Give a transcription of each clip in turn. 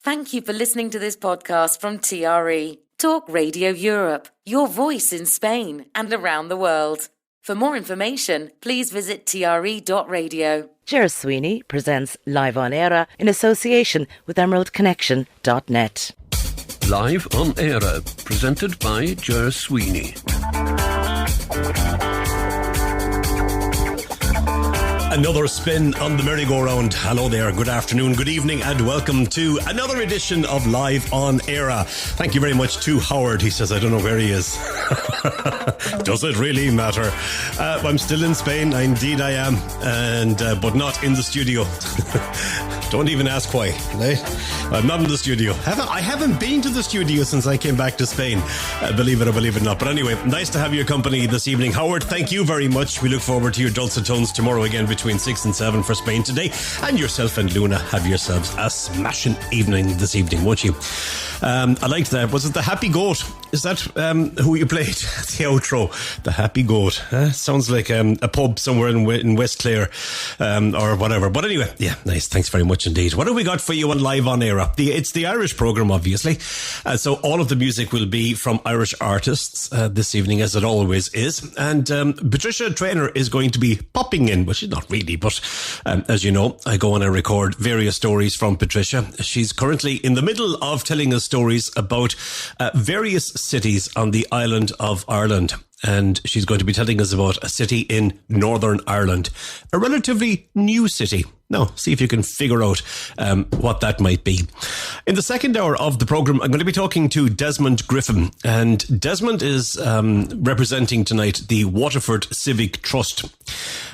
Thank you for listening to this podcast from TRE, Talk Radio Europe, your voice in Spain and around the world. For more information, please visit TRE.radio. Ger Sweeney presents Live on Eire in association with EmeraldConnection.net. Live on Eire, presented by Ger Sweeney. Another spin on the merry-go-round. Hello there, good afternoon, good evening, and welcome to another edition of Live on Eire. Thank you very much to Howard. He says, I don't know where he is. Does it really matter? I'm still in Spain, indeed I am, and but not in the studio. Don't even ask why, right? I'm not in the studio. I haven't been to the studio since I came back to Spain, believe it or believe it not. But anyway, nice to have your company this evening. Howard, thank you very much. We look forward to your dulcet tones tomorrow again between 6 and 7 for Spain today. And yourself and Luna have yourselves a smashing evening this evening, won't you? I liked that. Was it the Happy Goat? Is that who you played? The outro. The Happy Goat. Sounds like a pub somewhere in West Clare or whatever. But anyway, yeah, nice. Thanks very much indeed. What have we got for you on Live on Eire? It's the Irish programme, obviously. So all of the music will be from Irish artists this evening, as it always is. And Patricia Traynor is going to be popping in. Well, she's not really, but as you know, I go on and record various stories from Patricia. She's currently in the middle of telling us stories about various cities on the island of Ireland. And she's going to be telling us about a city in Northern Ireland, a relatively new city. Now, see if you can figure out what that might be. In the second hour of the programme, I'm going to be talking to Desmond Griffin. And Desmond is representing tonight the Waterford Civic Trust.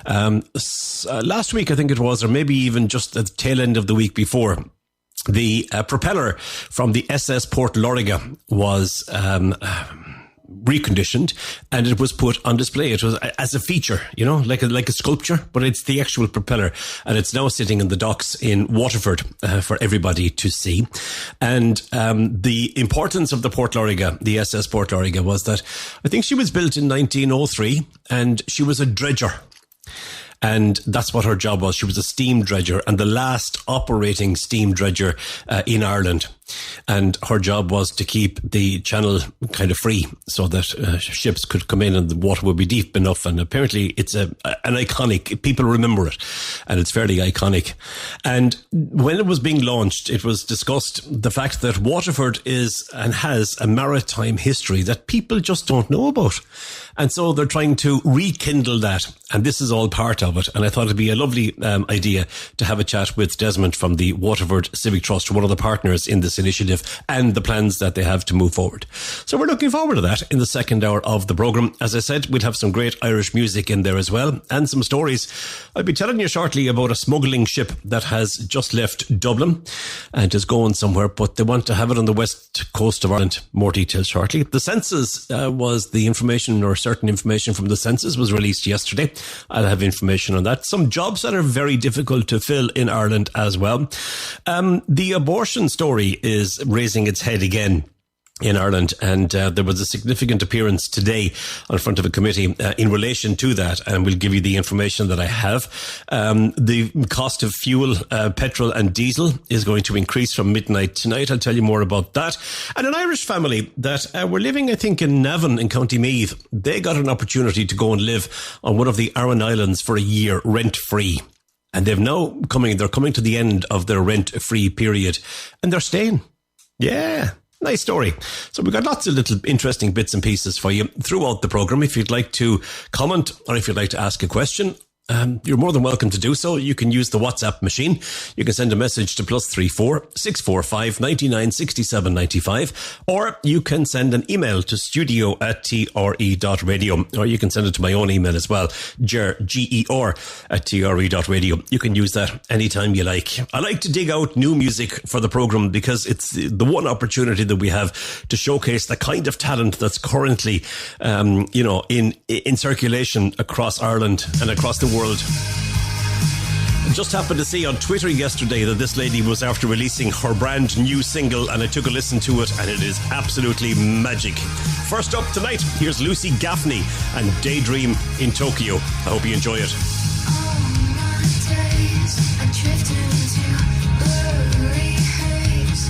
Last week, I think it was, or maybe even just at the tail end of the week before, the propeller from the SS Port Loriga was reconditioned and it was put on display. It was as a feature, you know, like a sculpture, but it's the actual propeller, and it's now sitting in the docks in Waterford for everybody to see. And the importance of the Port Loriga, the SS Port Loriga, was that I think she was built in 1903 and she was a dredger. And that's what her job was. She was a steam dredger and the last operating steam dredger in Ireland. And her job was to keep the channel kind of free so that ships could come in and the water would be deep enough. And apparently it's an iconic, people remember it, and it's fairly iconic. And when it was being launched, it was discussed the fact that Waterford is and has a maritime history that people just don't know about. And so they're trying to rekindle that. And this is all part of it. And I thought it'd be a lovely idea to have a chat with Desmond from the Waterford Civic Trust, one of the partners in this initiative, and the plans that they have to move forward. So we're looking forward to that in the second hour of the programme. As I said, we'd have some great Irish music in there as well, and some stories. I'll be telling you shortly about a smuggling ship that has just left Dublin and is going somewhere, but they want to have it on the west coast of Ireland. More details shortly. The census was the information, or certain information from the census was released yesterday. I'll have information on that. Some jobs that are very difficult to fill in Ireland as well. The abortion story is raising its head again in Ireland, and there was a significant appearance today on front of a committee in relation to that, and we'll give you the information that I have. The cost of fuel, petrol and diesel is going to increase from midnight tonight. I'll tell you more about that. And an Irish family that were living, I think, in Navan in County Meath, they got an opportunity to go and live on one of the Aran Islands for a year rent-free. And they're coming to the end of their rent-free period, and they're staying. Yeah. Nice story. So we've got lots of little interesting bits and pieces for you throughout the programme. If you'd like to comment or if you'd like to ask a question, you're more than welcome to do so. You can use the WhatsApp machine. You can send a message to +34 645 99 67 95, or you can send an email to studio@tre.radio, or you can send it to my own email as well, ger@tre.radio. You can use that anytime you like. I like to dig out new music for the programme because it's the one opportunity that we have to showcase the kind of talent that's currently, in circulation across Ireland and across the world. I just happened to see on Twitter yesterday that this lady was after releasing her brand new single, and I took a listen to it, and it is absolutely magic. First up tonight, here's Lucy Gaffney and Daydream in Tokyo. I hope you enjoy it. All my days I drifted into blurry haze.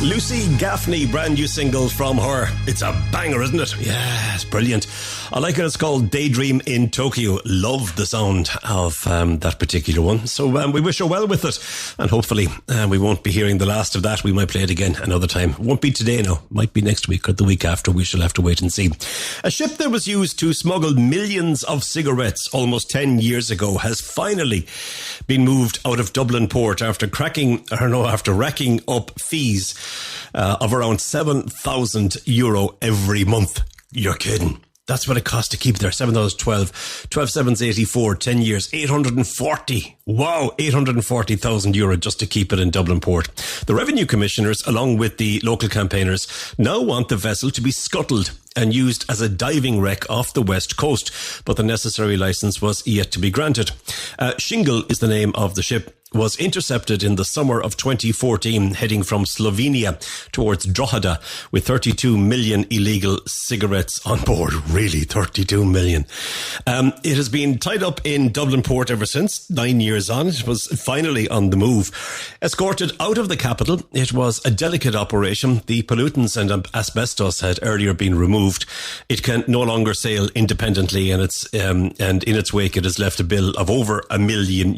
Lucy Gaffney, brand new single from her. It's a banger, isn't it? Yeah, it's brilliant. I like it. It's called Daydream in Tokyo. Love the sound of that particular one. So we wish her well with it. And hopefully we won't be hearing the last of that. We might play it again another time. Won't be today, no. Might be next week or the week after. We shall have to wait and see. A ship that was used to smuggle millions of cigarettes almost 10 years ago has finally been moved out of Dublin port after racking up fees of around €7,000 every month. You're kidding. That's what it costs to keep there. 7,012, 12,784, 10 years, 840. Wow, €840,000 just to keep it in Dublin port. The revenue commissioners, along with the local campaigners, now want the vessel to be scuttled and used as a diving wreck off the west coast, but the necessary licence was yet to be granted. Shingle is the name of the ship. Was intercepted in the summer of 2014 heading from Slovenia towards Drogheda with 32 million illegal cigarettes on board. Really, 32 million. It has been tied up in Dublin port ever since, 9 years on. It was finally on the move. Escorted out of the capital, it was a delicate operation. The pollutants and asbestos had earlier been removed. It can no longer sail independently, and in its wake it has left a bill of over €1 million,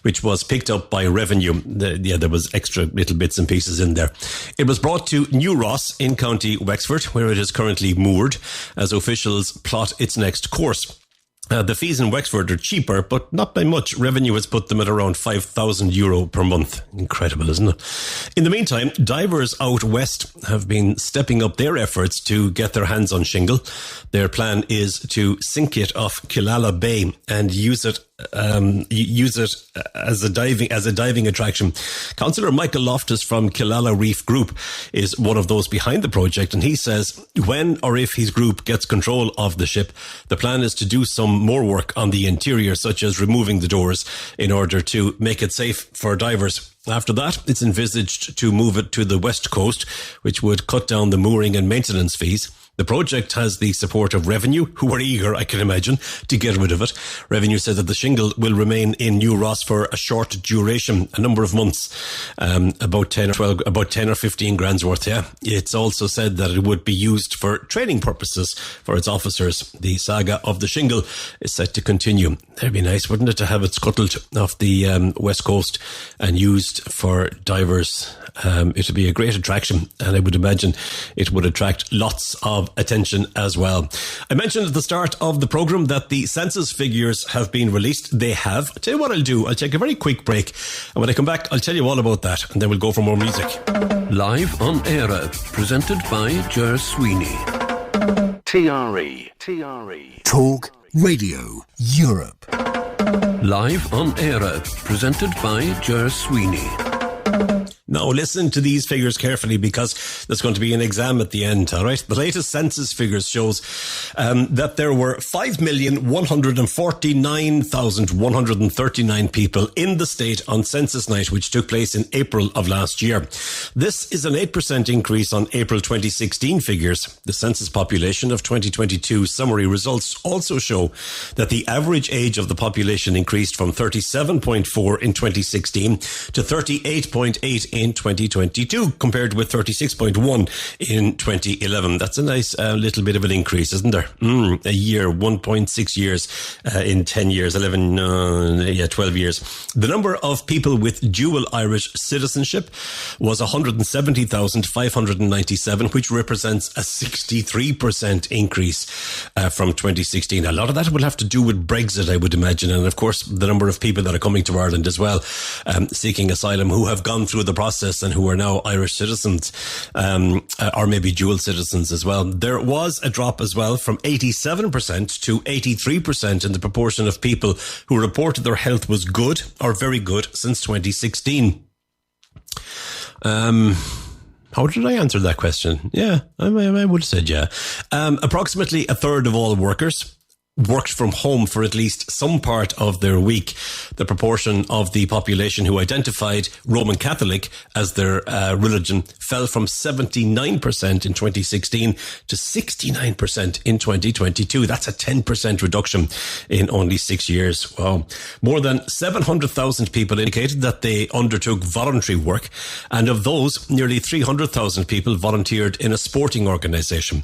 which was picked up by revenue. There was extra little bits and pieces in there. It was brought to New Ross in County Wexford, where it is currently moored, as officials plot its next course. The fees in Wexford are cheaper, but not by much. Revenue has put them at around €5,000 per month. Incredible, isn't it? In the meantime, divers out west have been stepping up their efforts to get their hands on Shingle. Their plan is to sink it off Killala Bay and use it as a diving attraction. Councillor Michael Loftus from Killala Reef Group is one of those behind the project, and he says when or if his group gets control of the ship, the plan is to do some more work on the interior, such as removing the doors in order to make it safe for divers. After that, it's envisaged to move it to the west coast, which would cut down the mooring and maintenance fees. The project has the support of Revenue, who are eager, I can imagine, to get rid of it. Revenue said that the Shingle will remain in New Ross for a short duration, a number of months, about 10 or 15 grand's worth, yeah. It's also said that it would be used for training purposes for its officers. The saga of the Shingle is set to continue. That'd be nice, wouldn't it, to have it scuttled off the west coast and used for divers. It would be a great attraction, and I would imagine it would attract lots of attention as well. I mentioned at the start of the programme that the census figures have been released. They have. I'll tell you what I'll do. I'll take a very quick break, and when I come back, I'll tell you all about that, and then we'll go for more music. Live on Eire, presented by Ger Sweeney. TRE. Talk Radio Europe. Live on Eire, presented by Ger Sweeney. Now listen to these figures carefully, because there's going to be an exam at the end, all right? The latest census figures shows that there were 5,149,139 people in the state on census night, which took place in April of last year. This is an 8% increase on April 2016 figures. The census population of 2022 summary results also show that the average age of the population increased from 37.4 in 2016 to 38.8 in 2022, compared with 36.1 in 2011. That's a nice little bit of an increase, isn't there? A year, 1.6 years in 10 years, 12 years. The number of people with dual Irish citizenship was 170,597, which represents a 63% increase from 2016. A lot of that will have to do with Brexit, I would imagine, and of course the number of people that are coming to Ireland as well, seeking asylum, who have gone through the process and who are now Irish citizens, or maybe dual citizens as well. There was a drop as well from 87% to 83% in the proportion of people who reported their health was good or very good since 2016. How did I answer that question? Yeah, I would have said yeah. Approximately a third of all workers worked from home for at least some part of their week. The proportion of the population who identified Roman Catholic as their religion fell from 79% in 2016 to 69% in 2022. That's a 10% reduction in only 6 years. Wow. More than 700,000 people indicated that they undertook voluntary work, and of those, nearly 300,000 people volunteered in a sporting organisation.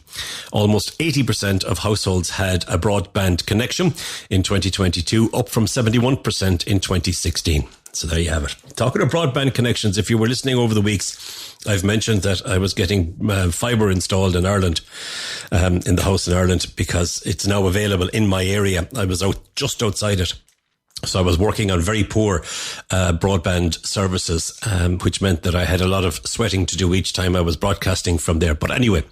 Almost 80% of households had a broadband connection in 2022, up from 71% in 2016. So there you have it. Talking of broadband connections, if you were listening over the weeks, I've mentioned that I was getting fibre installed in Ireland, in the house in Ireland, because it's now available in my area. I was just outside it. So I was working on very poor broadband services, which meant that I had a lot of sweating to do each time I was broadcasting from there. But anyway,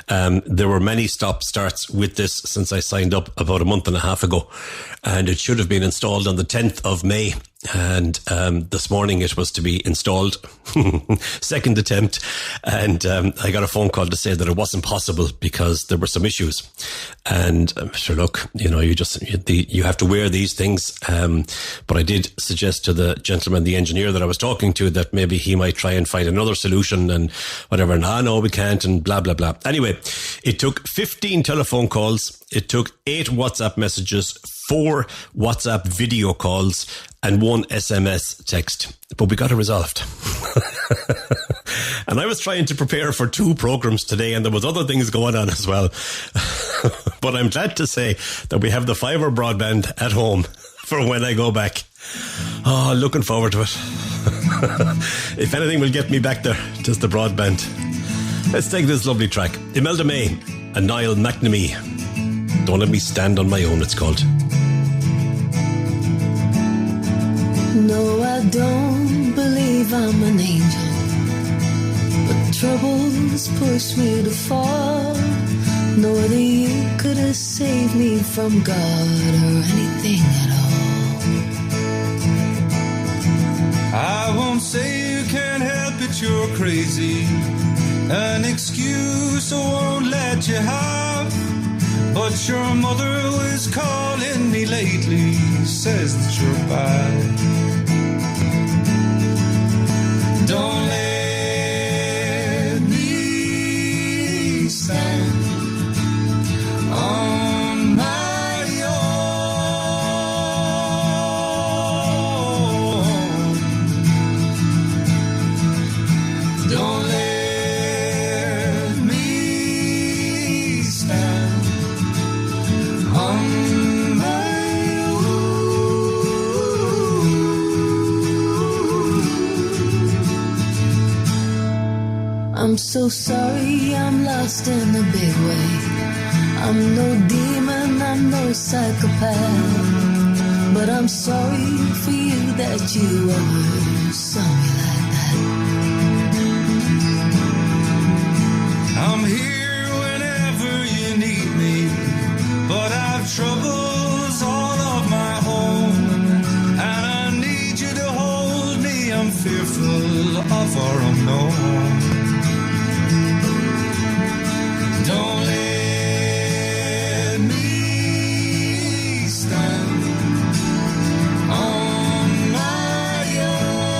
there were many stop-starts with this since I signed up about a month and a half ago. And it should have been installed on the 10th of May. And this morning it was to be installed, second attempt, and I got a phone call to say that it wasn't possible because there were some issues. And sure, look, you have to wear these things. But I did suggest to the gentleman, the engineer that I was talking to, that maybe he might try and find another solution and whatever. No, we can't, and blah, blah, blah. Anyway, it took 15 telephone calls. It took 8 WhatsApp messages, 4 WhatsApp video calls, and 1 SMS text. But we got it resolved. And I was trying to prepare for 2 programs today, and there was other things going on as well. But I'm glad to say that we have the fibre broadband at home for when I go back. Oh, looking forward to it. If anything will get me back there, just the broadband. Let's take this lovely track. Imelda May and Niall McNamee. Don't Let Me Stand on My Own, it's called. No, I don't believe I'm an angel, but troubles push me to fall. No other you could have saved me from God or anything at all. I won't say you can't help it, you're crazy. An excuse I won't let you have. But your mother was calling me lately, says that you're bad. Don't let me stand on my own. Don't let me stand on my own. I'm so sorry, I'm lost in a big way. I'm no demon, I'm no psychopath, but I'm sorry for you that you ever saw me like that. I'm here whenever you need me, but I've troubles all of my own, and I need you to hold me. I'm fearful of our unknown. Don't let me stand on my own.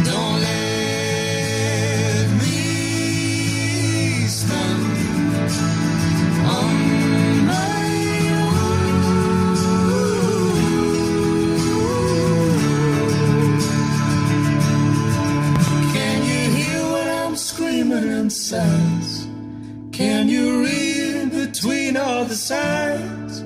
Don't let me stand on my sounds. Can you read between all the signs?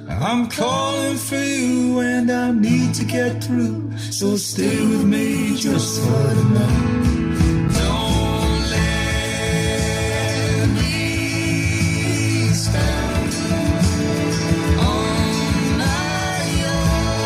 I'm calling for you and I need to get through, so stay with me just for tonight. Don't let me stand on my own.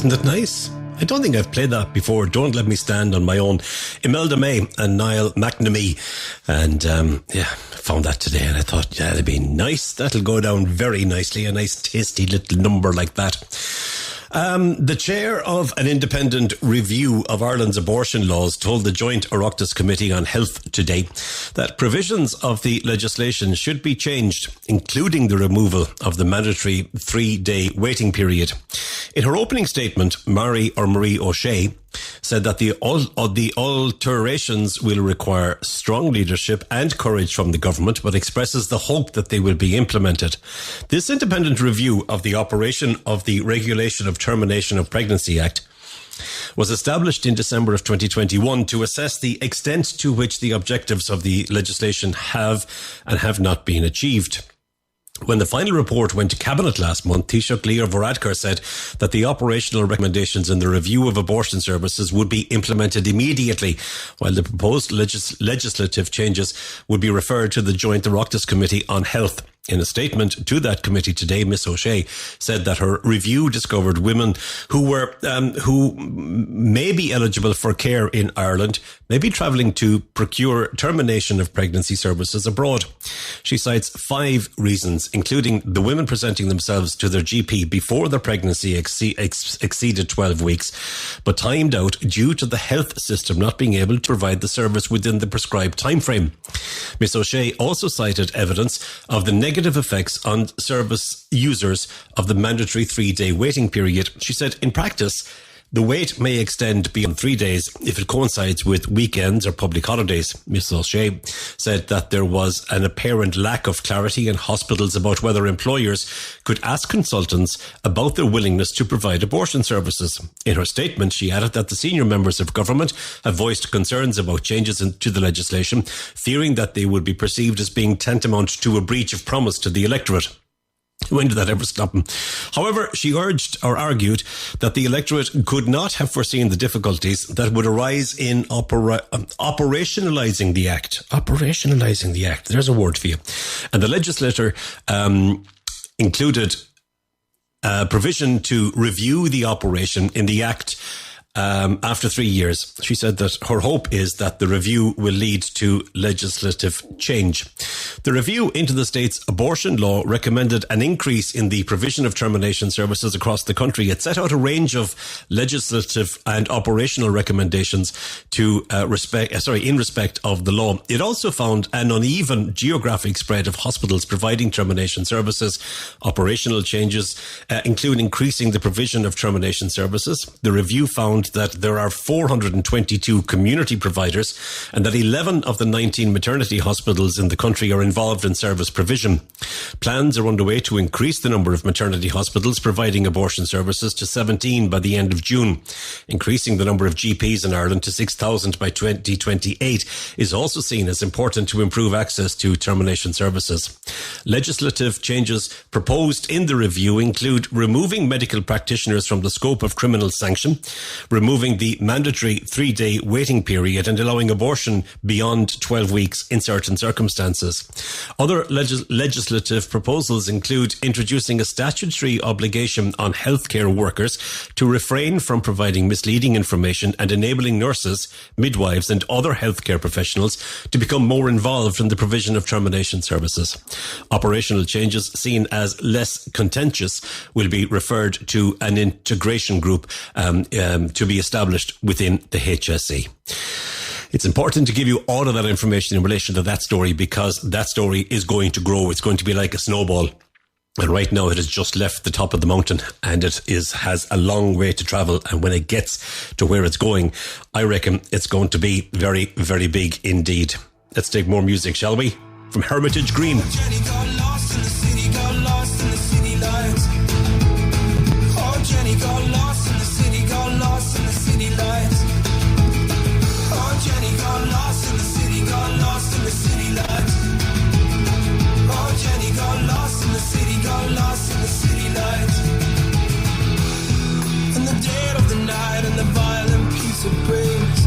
Isn't it nice? I don't think I've played that before. Don't Let Me Stand on My Own. Imelda May and Niall McNamee. And found that today and I thought, yeah, it'd be nice. That'll go down very nicely. A nice tasty little number like that. The chair of an independent review of Ireland's abortion laws told the Joint Oireachtas Committee on Health today that provisions of the legislation should be changed, including the removal of the mandatory 3-day waiting period. In her opening statement, Marie O'Shea said that the alterations will require strong leadership and courage from the government, but expresses the hope that they will be implemented. This independent review of the operation of the Regulation of Termination of Pregnancy Act was established in December of 2021 to assess the extent to which the objectives of the legislation have and have not been achieved. When the final report went to Cabinet last month, Taoiseach Léir Varadkar said that the operational recommendations in the review of abortion services would be implemented immediately, while the proposed legislative changes would be referred to the Joint Oireachtas Committee on Health. In a statement to that committee today, Miss O'Shea said that her review discovered women who may be eligible for care in Ireland may be travelling to procure termination of pregnancy services abroad. She cites 5 reasons, including the women presenting themselves to their GP before their pregnancy exceeded 12 weeks, but timed out due to the health system not being able to provide the service within the prescribed timeframe. Miss O'Shea also cited evidence of the negative effects on service users of the mandatory 3-day waiting period. She said, in practice, the wait may extend beyond 3 days if it coincides with weekends or public holidays. Ms. O'Shea said that there was an apparent lack of clarity in hospitals about whether employers could ask consultants about their willingness to provide abortion services. In her statement, she added that the senior members of government have voiced concerns about changes to the legislation, fearing that they would be perceived as being tantamount to a breach of promise to the electorate. When did that ever stop him? However, she argued that the electorate could not have foreseen the difficulties that would arise in operationalising the Act. Operationalising the Act. There's a word for you. And the legislator included a provision to review the operation in the Act after 3 years. She said that her hope is that the review will lead to legislative change. The review into the state's abortion law recommended an increase in the provision of termination services across the country. It set out a range of legislative and operational recommendations in respect of the law. It also found an uneven geographic spread of hospitals providing termination services, operational changes, include increasing the provision of termination services. The review found that there are 422 community providers and that 11 of the 19 maternity hospitals in the country are involved in service provision. Plans are underway to increase the number of maternity hospitals providing abortion services to 17 by the end of June. Increasing the number of GPs in Ireland to 6,000 by 2028 is also seen as important to improve access to termination services. Legislative changes proposed in the review include removing medical practitioners from the scope of criminal sanction, removing the mandatory 3-day waiting period and allowing abortion beyond 12 weeks in certain circumstances. Other legislative proposals include introducing a statutory obligation on healthcare workers to refrain from providing misleading information and enabling nurses, midwives and other healthcare professionals to become more involved in the provision of termination services. Operational changes seen as less contentious will be referred to an integration group to be established within the HSE. It's important to give you all of that information in relation to that story because that story is going to grow. It's going to be like a snowball. And right now it has just left the top of the mountain and it has a long way to travel. And when it gets to where it's going, I reckon it's going to be very, very big indeed. Let's take more music, shall we? From Hermitage Green. Jenny got lost in the city, got lost in the city lights. Oh, Jenny got lost in the city, got lost in the city lights. Oh, Jenny got lost in the city, got lost in the city lights. Oh, Jenny got lost in the city, got lost in the city lights. In the dead of the night and the violent peace of praise.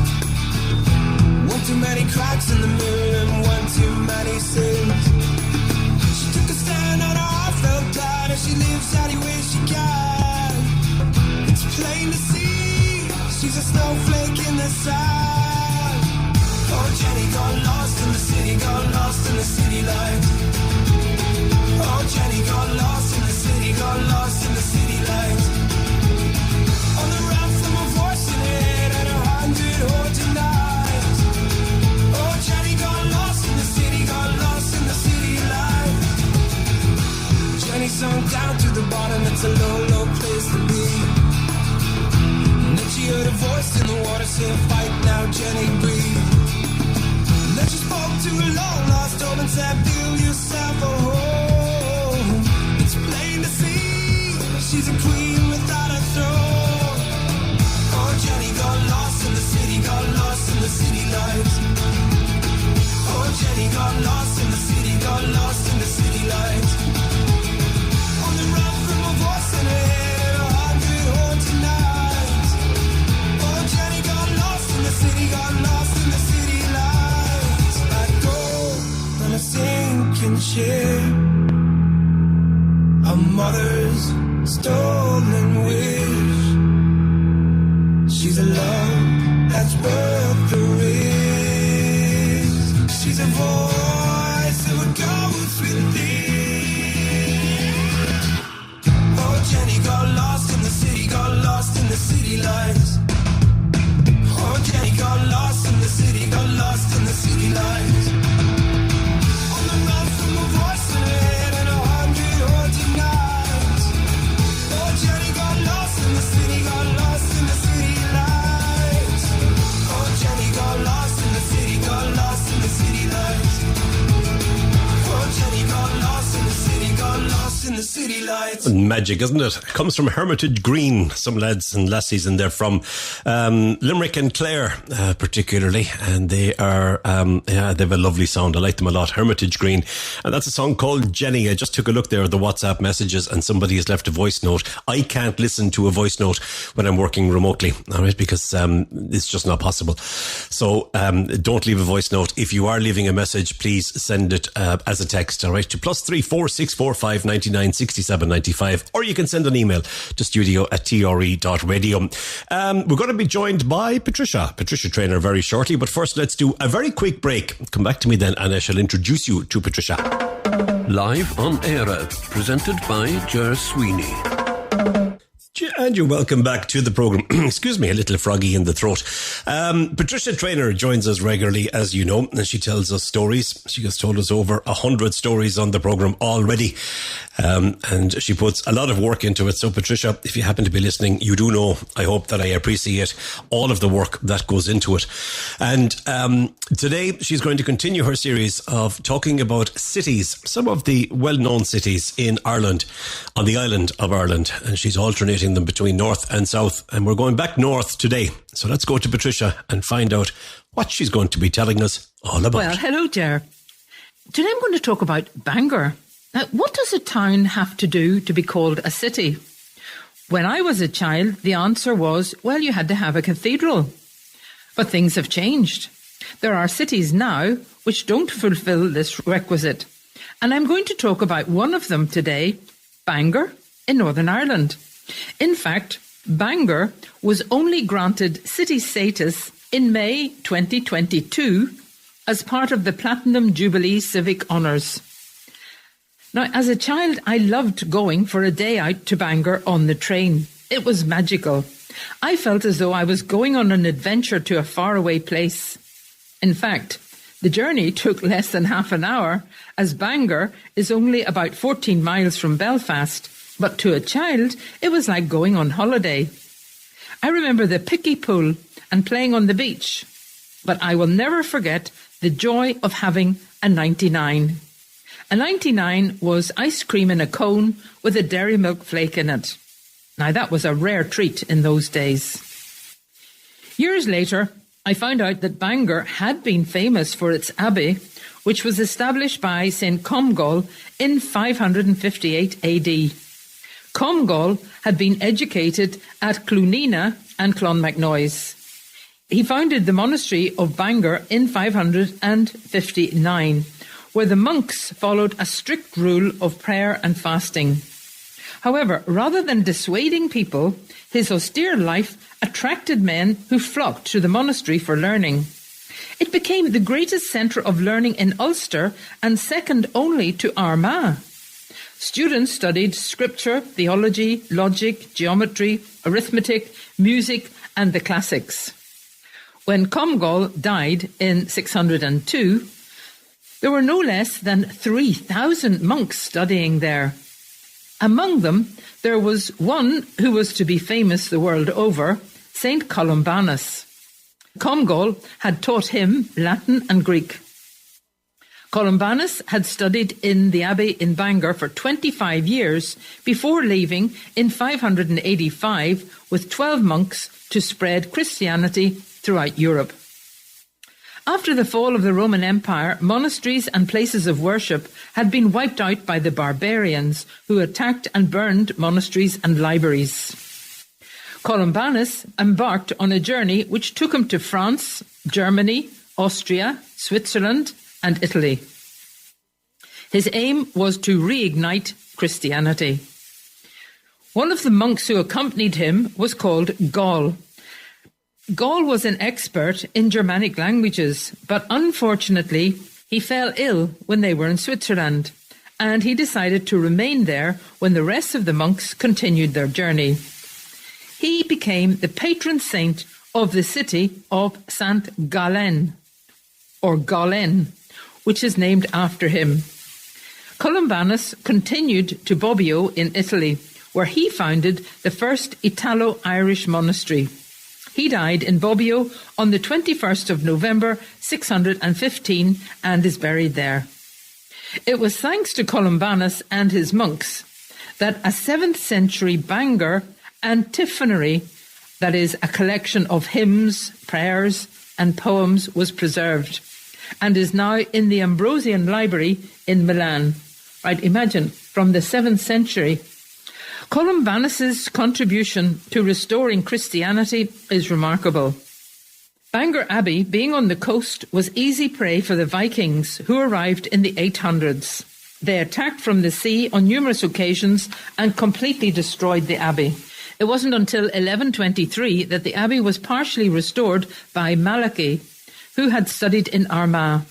One too many cracks in the mirror and one too many sins. She's a snowflake in the sun. Oh, Jenny got lost in the city, got lost in the city lights. Oh, Jenny got lost in the city, got lost in the city lights. On the run from a voice in it and 100 haunted nights. Oh, Jenny got lost in the city, got lost in the city lights. Jenny sunk down to the bottom, it's a low, low place to be. And then she heard a voice in the water say, fight now, Jenny, breathe. And then she spoke to a long lost home and said, build yourself a home. It's plain to see, she's a queen without a throne. Oh, Jenny got lost in the city, got lost in the city lights. Oh, Jenny got lost in the city, got lost in the city lights. On the run from a voice in it, 100 haunted nights. Oh, Jenny got lost in the city, got lost in the city lights. Like gold on a sinking ship, a mother's stolen wish. She's a love that's worth the risk. She's a voice that would go within. Oh, Jenny got lost in the city, got lost in the city lights. Oh, Jenny got lost in the city, got lost in the city lights. On the run from a voice in it and 100 haunted nights. Oh, Jenny got lost in the city, got lost in the city lights. Oh, Jenny got lost in the city, got lost in the city lights. Oh, Jenny got lost in the city, got lost in the city lights. Magic, isn't it? It comes from Hermitage Green. Some lads and lassies in there from Limerick and Clare, particularly, and they are they have a lovely sound. I like them a lot. Hermitage Green, and that's a song called Jenny. I just took a look there at the WhatsApp messages, and somebody has left a voice note. I can't listen to a voice note when I'm working remotely, all right, because it's just not possible. So don't leave a voice note. If you are leaving a message, please send it as a text, all right, to +3 645 99 67 95, or you can send an email to studio@tre.radio. We're going to be joined by Patricia Traynor very shortly, but first let's do a very quick break. Come back to me then and I shall introduce you to Patricia. Live on Eire, presented by Ger Sweeney. And you're welcome back to the programme. Excuse me, a little froggy in the throat. Patricia Traynor joins us regularly, as you know, and she tells us stories. She has told us over 100 stories on the programme already. And she puts a lot of work into it. So, Patricia, if you happen to be listening, you do know, I hope that I appreciate all of the work that goes into it. And today she's going to continue her series of talking about cities, some of the well-known cities in Ireland, on the island of Ireland. And she's alternating them between north and south. And we're going back north today. So let's go to Patricia and find out what she's going to be telling us all about. Well, hello, Ger. Today I'm going to talk about Bangor. Now, what does a town have to do to be called a city? When I was a child, the answer was, well, you had to have a cathedral. But things have changed. There are cities now which don't fulfil this requisite. And I'm going to talk about one of them today, Bangor in Northern Ireland. In fact, Bangor was only granted city status in May 2022 as part of the Platinum Jubilee Civic Honours. Now, as a child, I loved going for a day out to Bangor on the train. It was magical. I felt as though I was going on an adventure to a faraway place. In fact, the journey took less than half an hour, as Bangor is only about 14 miles from Belfast. But to a child, it was like going on holiday. I remember the picky pool and playing on the beach. But I will never forget the joy of having a 99. A 99 was ice cream in a cone with a dairy milk flake in it. Now, that was a rare treat in those days. Years later, I found out that Bangor had been famous for its abbey, which was established by St. Comgall in 558 AD. Comgall had been educated at Clonina and Clonmacnoise. He founded the monastery of Bangor in 559, where the monks followed a strict rule of prayer and fasting. However, rather than dissuading people, his austere life attracted men who flocked to the monastery for learning. It became the greatest centre of learning in Ulster and second only to Armagh. Students studied scripture, theology, logic, geometry, arithmetic, music and the classics. When Comgall died in 602, there were no less than 3,000 monks studying there. Among them, there was one who was to be famous the world over, St. Columbanus. Comgall had taught him Latin and Greek. Columbanus had studied in the abbey in Bangor for 25 years before leaving in 585 with 12 monks to spread Christianity throughout Europe. After the fall of the Roman Empire, monasteries and places of worship had been wiped out by the barbarians who attacked and burned monasteries and libraries. Columbanus embarked on a journey which took him to France, Germany, Austria, Switzerland and Italy. His aim was to reignite Christianity. One of the monks who accompanied him was called Gall. Gall was an expert in Germanic languages, but unfortunately he fell ill when they were in Switzerland, and he decided to remain there when the rest of the monks continued their journey. He became the patron saint of the city of St. Gallen, or Gallen, which is named after him. Columbanus continued to Bobbio in Italy, where he founded the first Italo-Irish monastery. He died in Bobbio on the 21st of November 615 and is buried there. It was thanks to Columbanus and his monks that a 7th century Bangor antiphonary, that is, a collection of hymns, prayers and poems, was preserved and is now in the Ambrosian Library in Milan. Right, imagine, from the 7th century. Columbanus's contribution to restoring Christianity is remarkable. Bangor Abbey, being on the coast, was easy prey for the Vikings who arrived in the 800s. They attacked from the sea on numerous occasions and completely destroyed the abbey. It wasn't until 1123 that the abbey was partially restored by Malachy, who had studied in Armagh.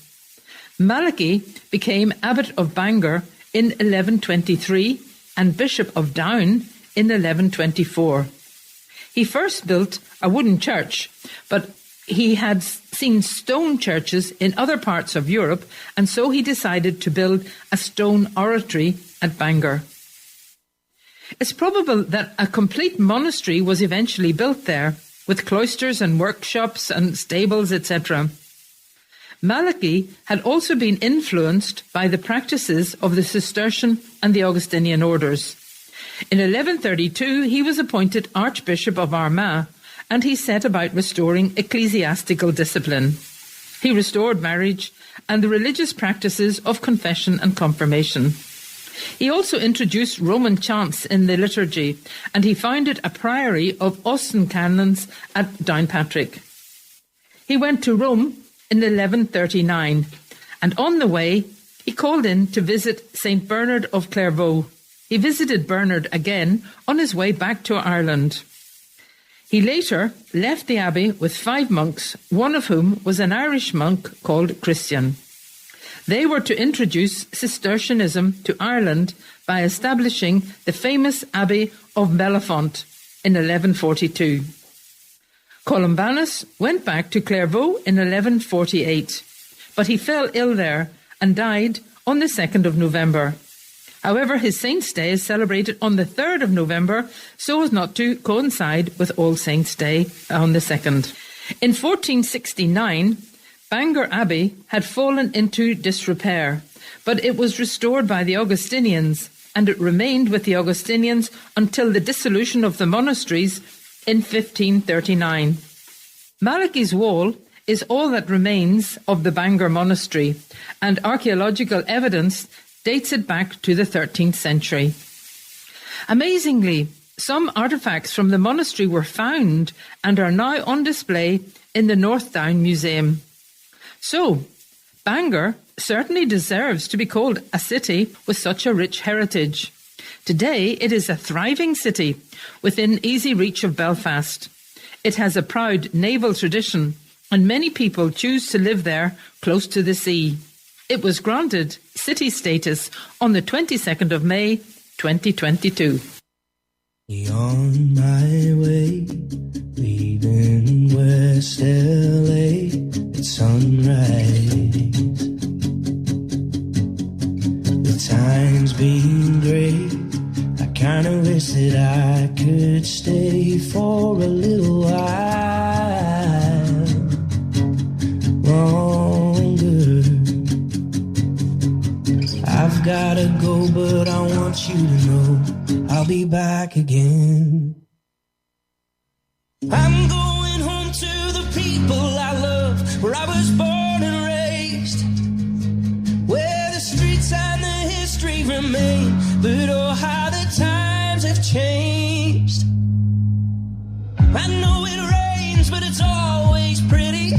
Malachy became abbot of Bangor in 1123 and Bishop of Down in 1124. He first built a wooden church, but he had seen stone churches in other parts of Europe, and so he decided to build a stone oratory at Bangor. It's probable that a complete monastery was eventually built there, with cloisters and workshops and stables, etc. Malachy had also been influenced by the practices of the Cistercian and the Augustinian orders. In 1132, he was appointed Archbishop of Armagh, and he set about restoring ecclesiastical discipline. He restored marriage and the religious practices of confession and confirmation. He also introduced Roman chants in the liturgy, and he founded a priory of Austin canons at Downpatrick. He went to Rome in 1139, and on the way he called in to visit St. Bernard of Clairvaux. He visited Bernard again on his way back to Ireland. He later left the abbey with 5 monks, one of whom was an Irish monk called Christian. They were to introduce Cistercianism to Ireland by establishing the famous Abbey of Mellifont in 1142. Columbanus went back to Clairvaux in 1148, but he fell ill there and died on the 2nd of November. However, his Saint's Day is celebrated on the 3rd of November, so as not to coincide with All Saints' Day on the 2nd. In 1469, Bangor Abbey had fallen into disrepair, but it was restored by the Augustinians, and it remained with the Augustinians until the dissolution of the monasteries in 1539. Malachy's wall is all that remains of the Bangor monastery, and archaeological evidence dates it back to the 13th century. Amazingly, some artefacts from the monastery were found and are now on display in the North Down Museum. So, Bangor certainly deserves to be called a city with such a rich heritage. Today, it is a thriving city within easy reach of Belfast. It has a proud naval tradition, and many people choose to live there close to the sea. It was granted city status on the 22nd of May 2022. On my way, leaving West LA at sunrise. The time's been great. I kinda wish that I could stay for a little while longer. I've gotta go, but I want you to know I'll be back again. I'm going home to the people I love, where I was born and raised, where the streets and the history remain. But oh, how the times have changed. I know it rains, but it's always pretty.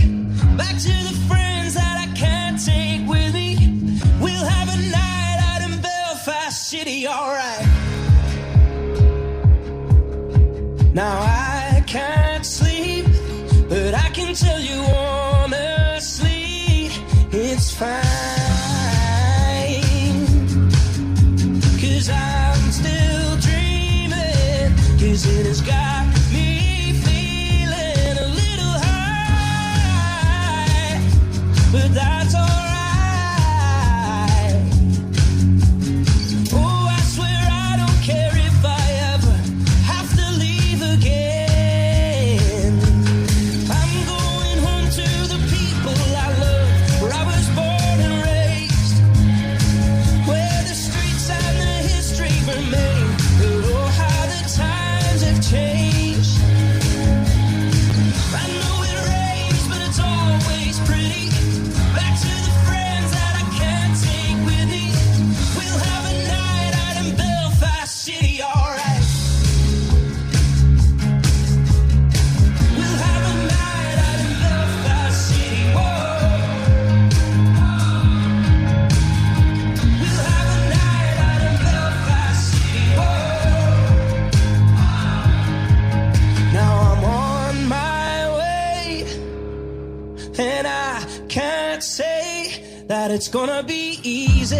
Back to the friends that I can't take with me. We'll have a night out in Belfast City, alright. Now I can't sleep, but I can tell you honestly, it's fine. 'Cause I'm still dreaming, 'cause it has got me feeling a little high, but that's alright. Oh, I swear I don't care if I ever have to leave again. I'm going home to the people I love, where I was born and raised, where the streets and the history remain. But oh, how the times have changed. I know it rains, but it's always pretty. Back to the friends that I can't take with me. We'll have a night out in Belfast City, alright. We'll have a night out in Belfast City, whoa. We'll have a night out in Belfast City, whoa. Now I'm on my way, and I can't say that it's gonna be easy.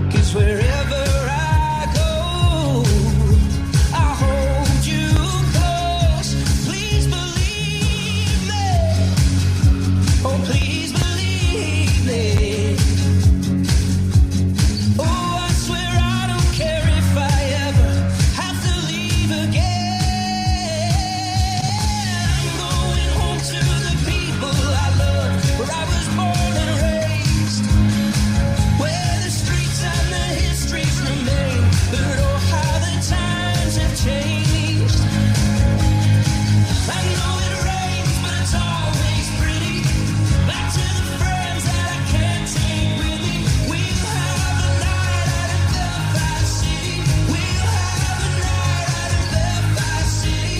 'Cause wherever I go, I hold you close. Please believe me. Oh, please believe me. Oh, I swear I don't care if I ever have to leave again. I'm going home to the people I love, where I was born and raised, where the streets and the histories remain. But oh, how the times have changed. I know it rains, but it's always pretty. Back to the friends that I can't take with me. We'll have a night out in Belfast City. We'll have a night out in Belfast City.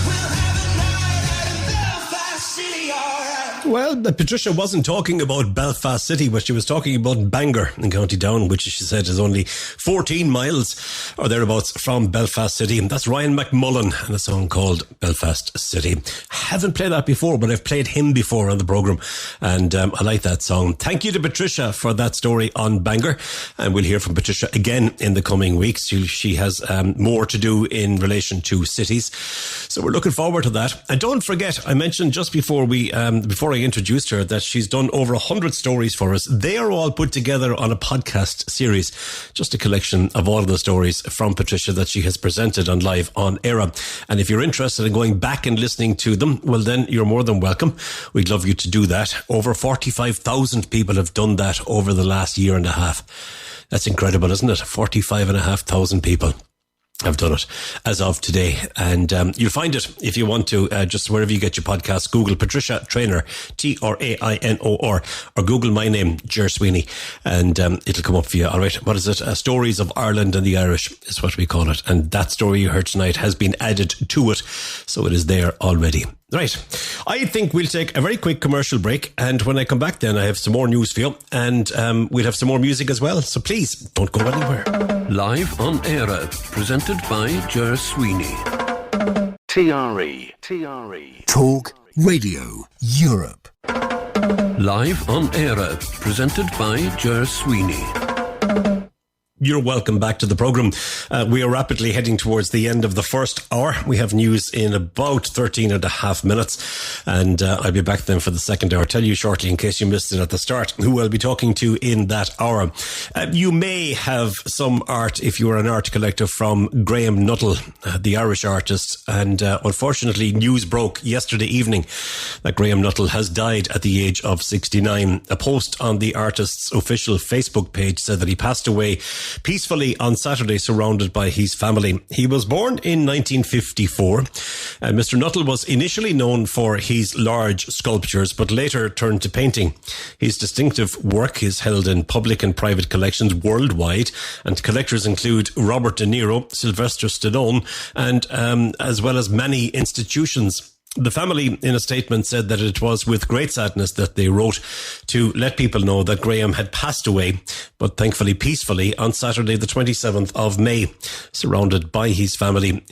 We'll have a night out in Belfast City, alright. Well, Patricia wasn't talking about Belfast City, but she was talking about Bangor in County Down, which she said is only 14 miles or thereabouts from Belfast City. And that's Ryan McMullen and a song called Belfast City. Haven't played that before, but I've played him before on the programme, and I like that song. Thank you to Patricia for that story on Bangor, and we'll hear from Patricia again in the coming weeks. She has more to do in relation to cities, so we're looking forward to that. And don't forget, I mentioned just before I introduced her that she's done over 100 stories for us. They are all put together on a podcast series, just a collection of all of the stories from Patricia that she has presented on live on Eire. And if you're interested in going back and listening to them, well then you're more than welcome. We'd love you to do that. Over 45,000 people have done that over the last year and a half. That's incredible, isn't it? 45,500 people have done it as of today, and you'll find it if you want to, just wherever you get your podcasts. Google Patricia Traynor, Trainor, or Google my name, Ger Sweeney, and it'll come up for you. All right, what is it? Stories of Ireland and the Irish is what we call it, and that story you heard tonight has been added to it, so it is there already. Right, I think we'll take a very quick commercial break, and when I come back then I have some more news for you, and we'll have some more music as well, so please don't go anywhere. Live on Eire, presented by Ger Sweeney. TRE. Talk Radio Europe. Live on Eire, presented by Ger Sweeney. You're welcome back to the programme. We are rapidly heading towards the end of the first hour. We have news in about 13 and a half minutes, and I'll be back then for the second hour. I'll tell you shortly, in case you missed it at the start, who I'll be talking to in that hour. You may have some art, if you're an art collector, from Graham Nuttall, the Irish artist, and unfortunately news broke yesterday evening that Graham Nuttall has died at the age of 69. A post on the artist's official Facebook page said that he passed away peacefully on Saturday, surrounded by his family. He was born in 1954, and Mr. Nuttall was initially known for his large sculptures, but later turned to painting. His distinctive work is held in public and private collections worldwide, and collectors include Robert De Niro, Sylvester Stallone, and as well as many institutions. The family, in a statement, said that it was with great sadness that they wrote to let people know that Graham had passed away, but thankfully peacefully, on Saturday the 27th of May, surrounded by his family.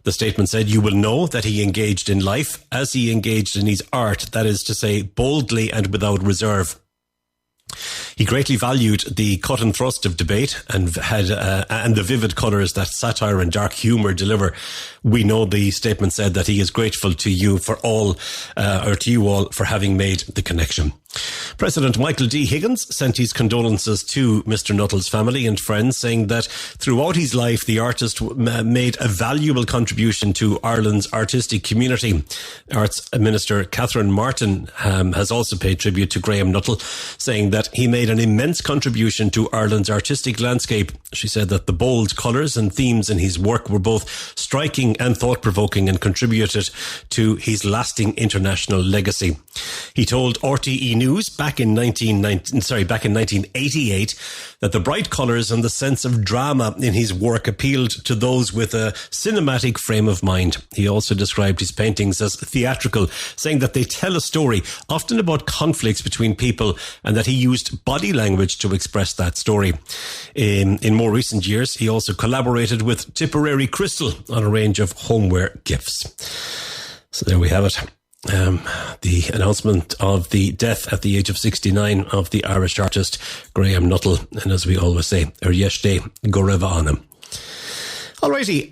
The statement said, "You will know that he engaged in life as he engaged in his art, that is to say, boldly and without reserve. He greatly valued the cut and thrust of debate and had and the vivid colours that satire and dark humour deliver. We know," the statement said, "that he is grateful to you for all, or to you all, for having made the connection." President Michael D. Higgins sent his condolences to Mr. Nuttall's family and friends, saying that throughout his life, the artist made a valuable contribution to Ireland's artistic community. Arts Minister Catherine Martin has also paid tribute to Graham Nuttall, saying that he made an immense contribution to Ireland's artistic landscape. She said that the bold colours and themes in his work were both striking and thought-provoking and contributed to his lasting international legacy. He told RTE News back in 1988 that the bright colours and the sense of drama in his work appealed to those with a cinematic frame of mind. He also described his paintings as theatrical, saying that they tell a story, often about conflicts between people, and that he used body language to express that story. In more recent years, he also collaborated with Tipperary Crystal on a range of homeware gifts. So there we have it. The announcement of the death at the age of 69 of the Irish artist Graham Nuttall, and as we always say, Yeshde Goreva Anam. Alrighty,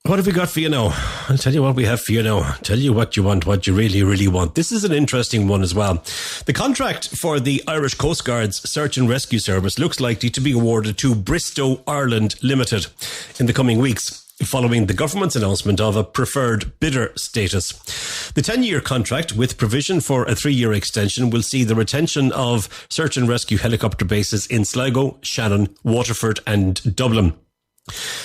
what have we got for you now? I'll tell you what we have for you now. Tell you what you want, what you really, really want. This is an interesting one as well. The contract for the Irish Coast Guard's Search and Rescue Service looks likely to be awarded to Bristow Ireland Limited in the coming weeks, following the government's announcement of a preferred bidder status. The 10-year contract, with provision for a 3-year extension, will see the retention of search and rescue helicopter bases in Sligo, Shannon, Waterford and Dublin.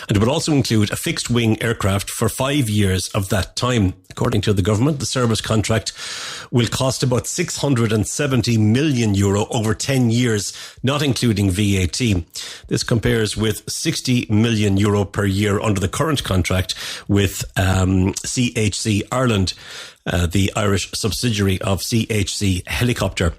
And it will also include a fixed-wing aircraft for 5 years of that time. According to the government, the service contract will cost about €670 million over 10 years, not including VAT. This compares with €60 million per year under the current contract with CHC Ireland, the Irish subsidiary of CHC Helicopter.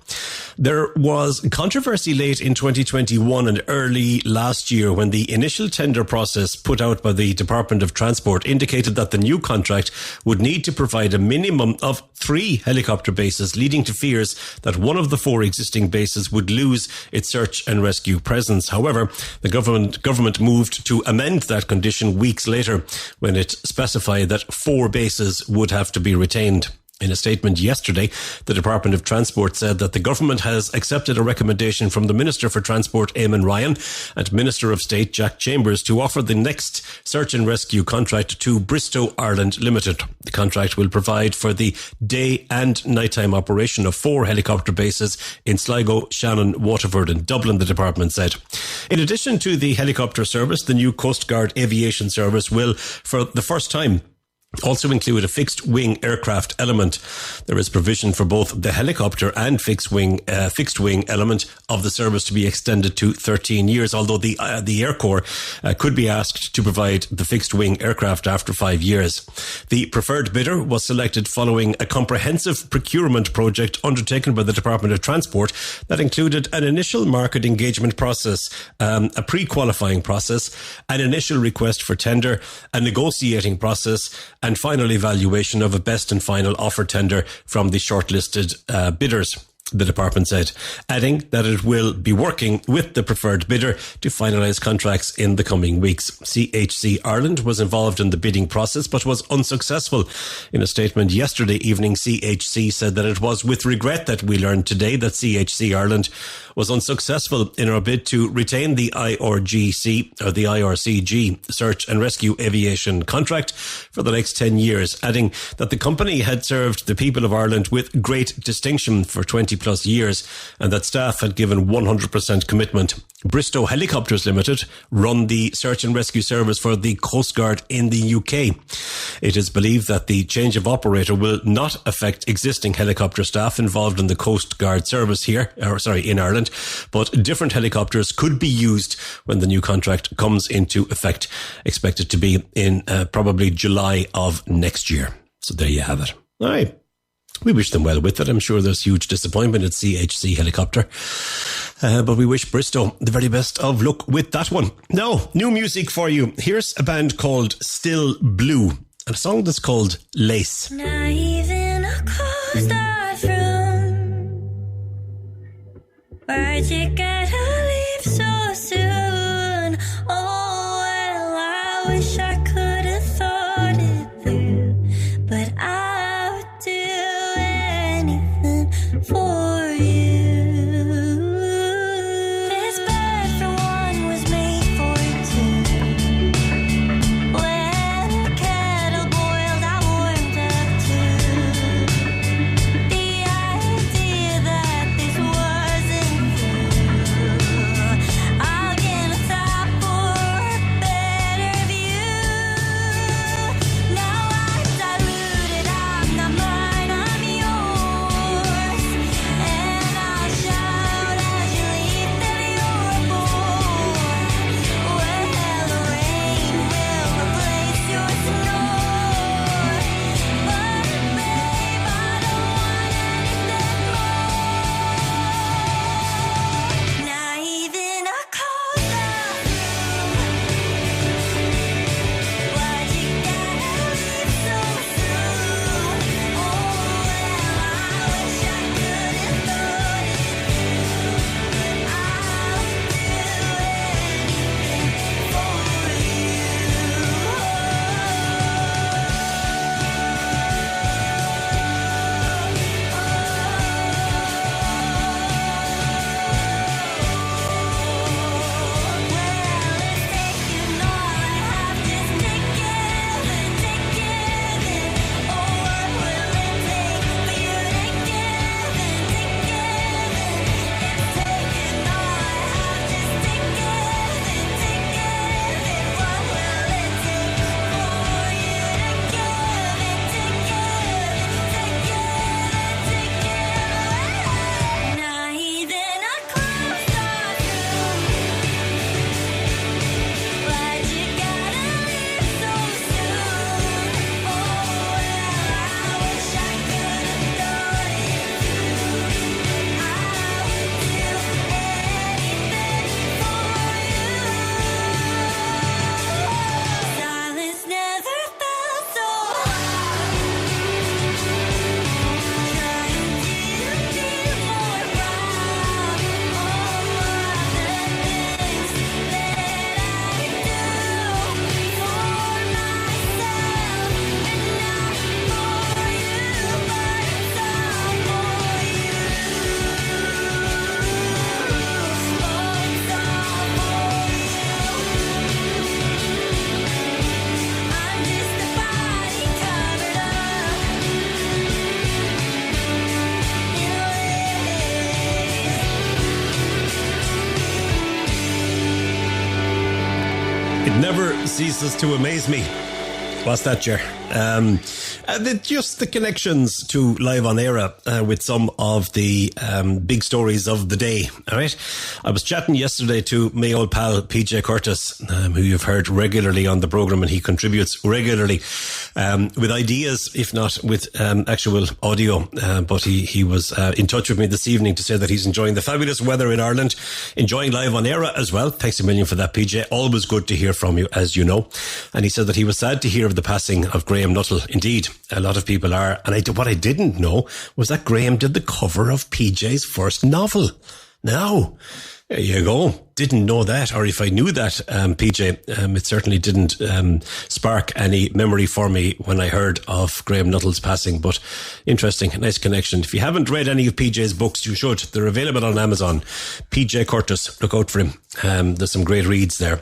There was controversy late in 2021 and early last year when the initial tender process put out by the Department of Transport indicated that the new contract would need to provide a minimum of 3 helicopter bases, leading to fears that one of the 4 existing bases would lose its search and rescue presence. However, the government moved to amend that condition weeks later when it specified that 4 bases would have to be retained. In a statement yesterday, the Department of Transport said that the government has accepted a recommendation from the Minister for Transport, Eamon Ryan, and Minister of State, Jack Chambers, to offer the next search and rescue contract to Bristow Ireland Limited. The contract will provide for the day and nighttime operation of 4 helicopter bases in Sligo, Shannon, Waterford and Dublin, the department said. In addition to the helicopter service, the new Coast Guard aviation service will, for the first time, also include a fixed-wing aircraft element. There is provision for both the helicopter and fixed-wing element of the service to be extended to 13 years, although the Air Corps could be asked to provide the fixed-wing aircraft after 5 years. The preferred bidder was selected following a comprehensive procurement project undertaken by the Department of Transport that included an initial market engagement process, a pre-qualifying process, an initial request for tender, a negotiating process, and final evaluation of a best and final offer tender from the shortlisted bidders, the department said, adding that it will be working with the preferred bidder to finalise contracts in the coming weeks. CHC Ireland was involved in the bidding process but was unsuccessful. In a statement yesterday evening, CHC said that it was with regret that we learned today that CHC Ireland was unsuccessful in our bid to retain the IRGC or the IRCG Search and Rescue Aviation contract for the next 10 years, adding that the company had served the people of Ireland with great distinction for 20 plus years and that staff had given 100% commitment. Bristow Helicopters Limited run the search and rescue service for the Coast Guard in the UK. It is believed that the change of operator will not affect existing helicopter staff involved in the Coast Guard service in Ireland, but different helicopters could be used when the new contract comes into effect, expected to be in probably July of next year. So there you have it. All right. We wish them well with it. I'm sure there's huge disappointment at CHC Helicopter. But we wish Bristow the very best of luck with that one. Now, new music for you. Here's a band called Still Blue, and a song that's called Lace. Not even a coast room. Why'd you gotta leave so soon? Oh, well, I wish I could have thought it through, but I would do anything for you. This bed for one was made for two. When the kettle boiled, I warmed up too. The idea that this wasn't true. I'll get a top for a better view. Now I'm diluted, I'm not mine, I'm yours. And I'll shout as you leave that you're born. Well, the rain will replace your snore. But babe, I don't want anything more. Not even a cold room. Why'd you gotta leave so soon? Oh, well, I wish I could have thought it through, but I'll do anything for Silence never felt so trying to be more proud of the things that I do for myself and not for you, but it's all for you. Oh, it's all for you. I'm just a body covered up It never ceases to amaze me. What's that, Ger? Just the connections to Live on Eire with some of the big stories of the day. All right. I was chatting yesterday to my old pal PJ Curtis, who you've heard regularly on the programme, and he contributes regularly with ideas, if not with actual audio. But he was in touch with me this evening to say that he's enjoying the fabulous weather in Ireland, enjoying Live on Eire as well. Thanks a million for that, PJ. Always good to hear from you, as you know. And he said that he was sad to hear of the passing of Graham Nuttall. Indeed, a lot of people are. And what I didn't know was that Graham did the cover of PJ's first novel. Now, there you go. Didn't know that, or if I knew that, PJ, it certainly didn't spark any memory for me when I heard of Graham Nuttall's passing. But interesting, nice connection. If you haven't read any of PJ's books, you should. They're available on Amazon. PJ Curtis, look out for him. There's some great reads there.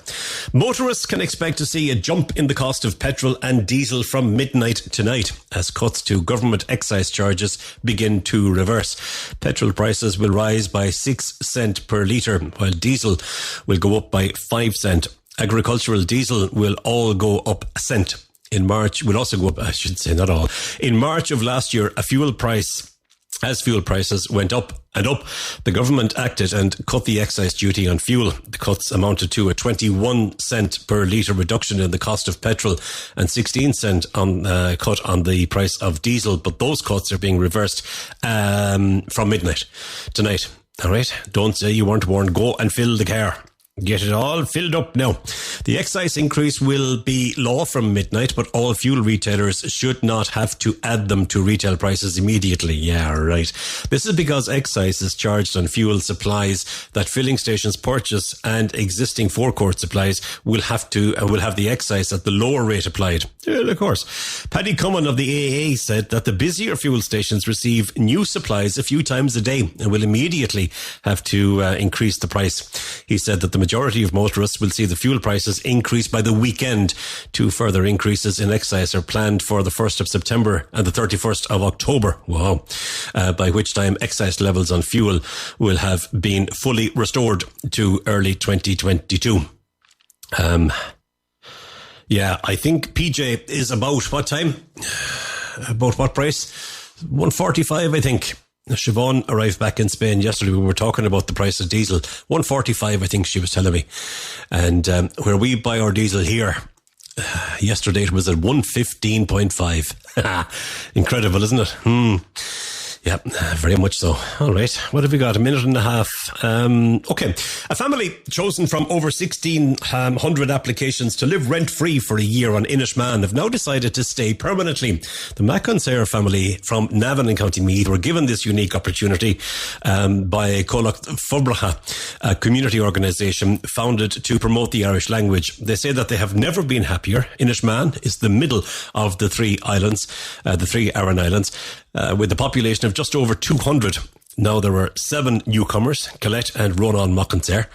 Motorists can expect to see a jump in the cost of petrol and diesel from midnight tonight as cuts to government excise charges begin to reverse. Petrol prices will rise by 6 cents per litre, while diesel will go up by 5 cents. Agricultural diesel will all go up a cent. In March, will also go up, I should say not all. In March of last year, as fuel prices went up and up, the government acted and cut the excise duty on fuel. The cuts amounted to a 21 cent per litre reduction in the cost of petrol and 16 cent cut on the price of diesel. But those cuts are being reversed from midnight tonight. All right, don't say you weren't warned. Go and fill the car. Get it all filled up now. The excise increase will be law from midnight, but all fuel retailers should not have to add them to retail prices immediately. Yeah, right. This is because excise is charged on fuel supplies that filling stations purchase, and existing forecourt supplies will have the excise at the lower rate applied. Yeah, of course. Paddy Cummin of the AA said that the busier fuel stations receive new supplies a few times a day and will immediately have to increase the price. He said that the majority of motorists will see the fuel prices increase by the weekend. 2 further increases in excise are planned for the 1st of September and the 31st of October. Wow. By which time excise levels on fuel will have been fully restored to early 2022. Yeah, I think PJ is about what time? About what price? 145, I think. Siobhan arrived back in Spain yesterday. We were talking about the price of diesel. 145, I think she was telling me. And where we buy our diesel here, yesterday it was at 115.5. Incredible, isn't it? Yeah, very much so. All right. What have we got? A minute and a half. Okay. A family chosen from over 1,600 applications to live rent-free for a year on Inishmaan have now decided to stay permanently. The Maconsair family from Navan in County Meath were given this unique opportunity by Colach Fobracha, a community organisation founded to promote the Irish language. They say that they have never been happier. Inishmaan is the middle of the 3 islands, the 3 Aran Islands, with a population of just over 200. Now there were 7 newcomers, Colette and Ronan Maconsair,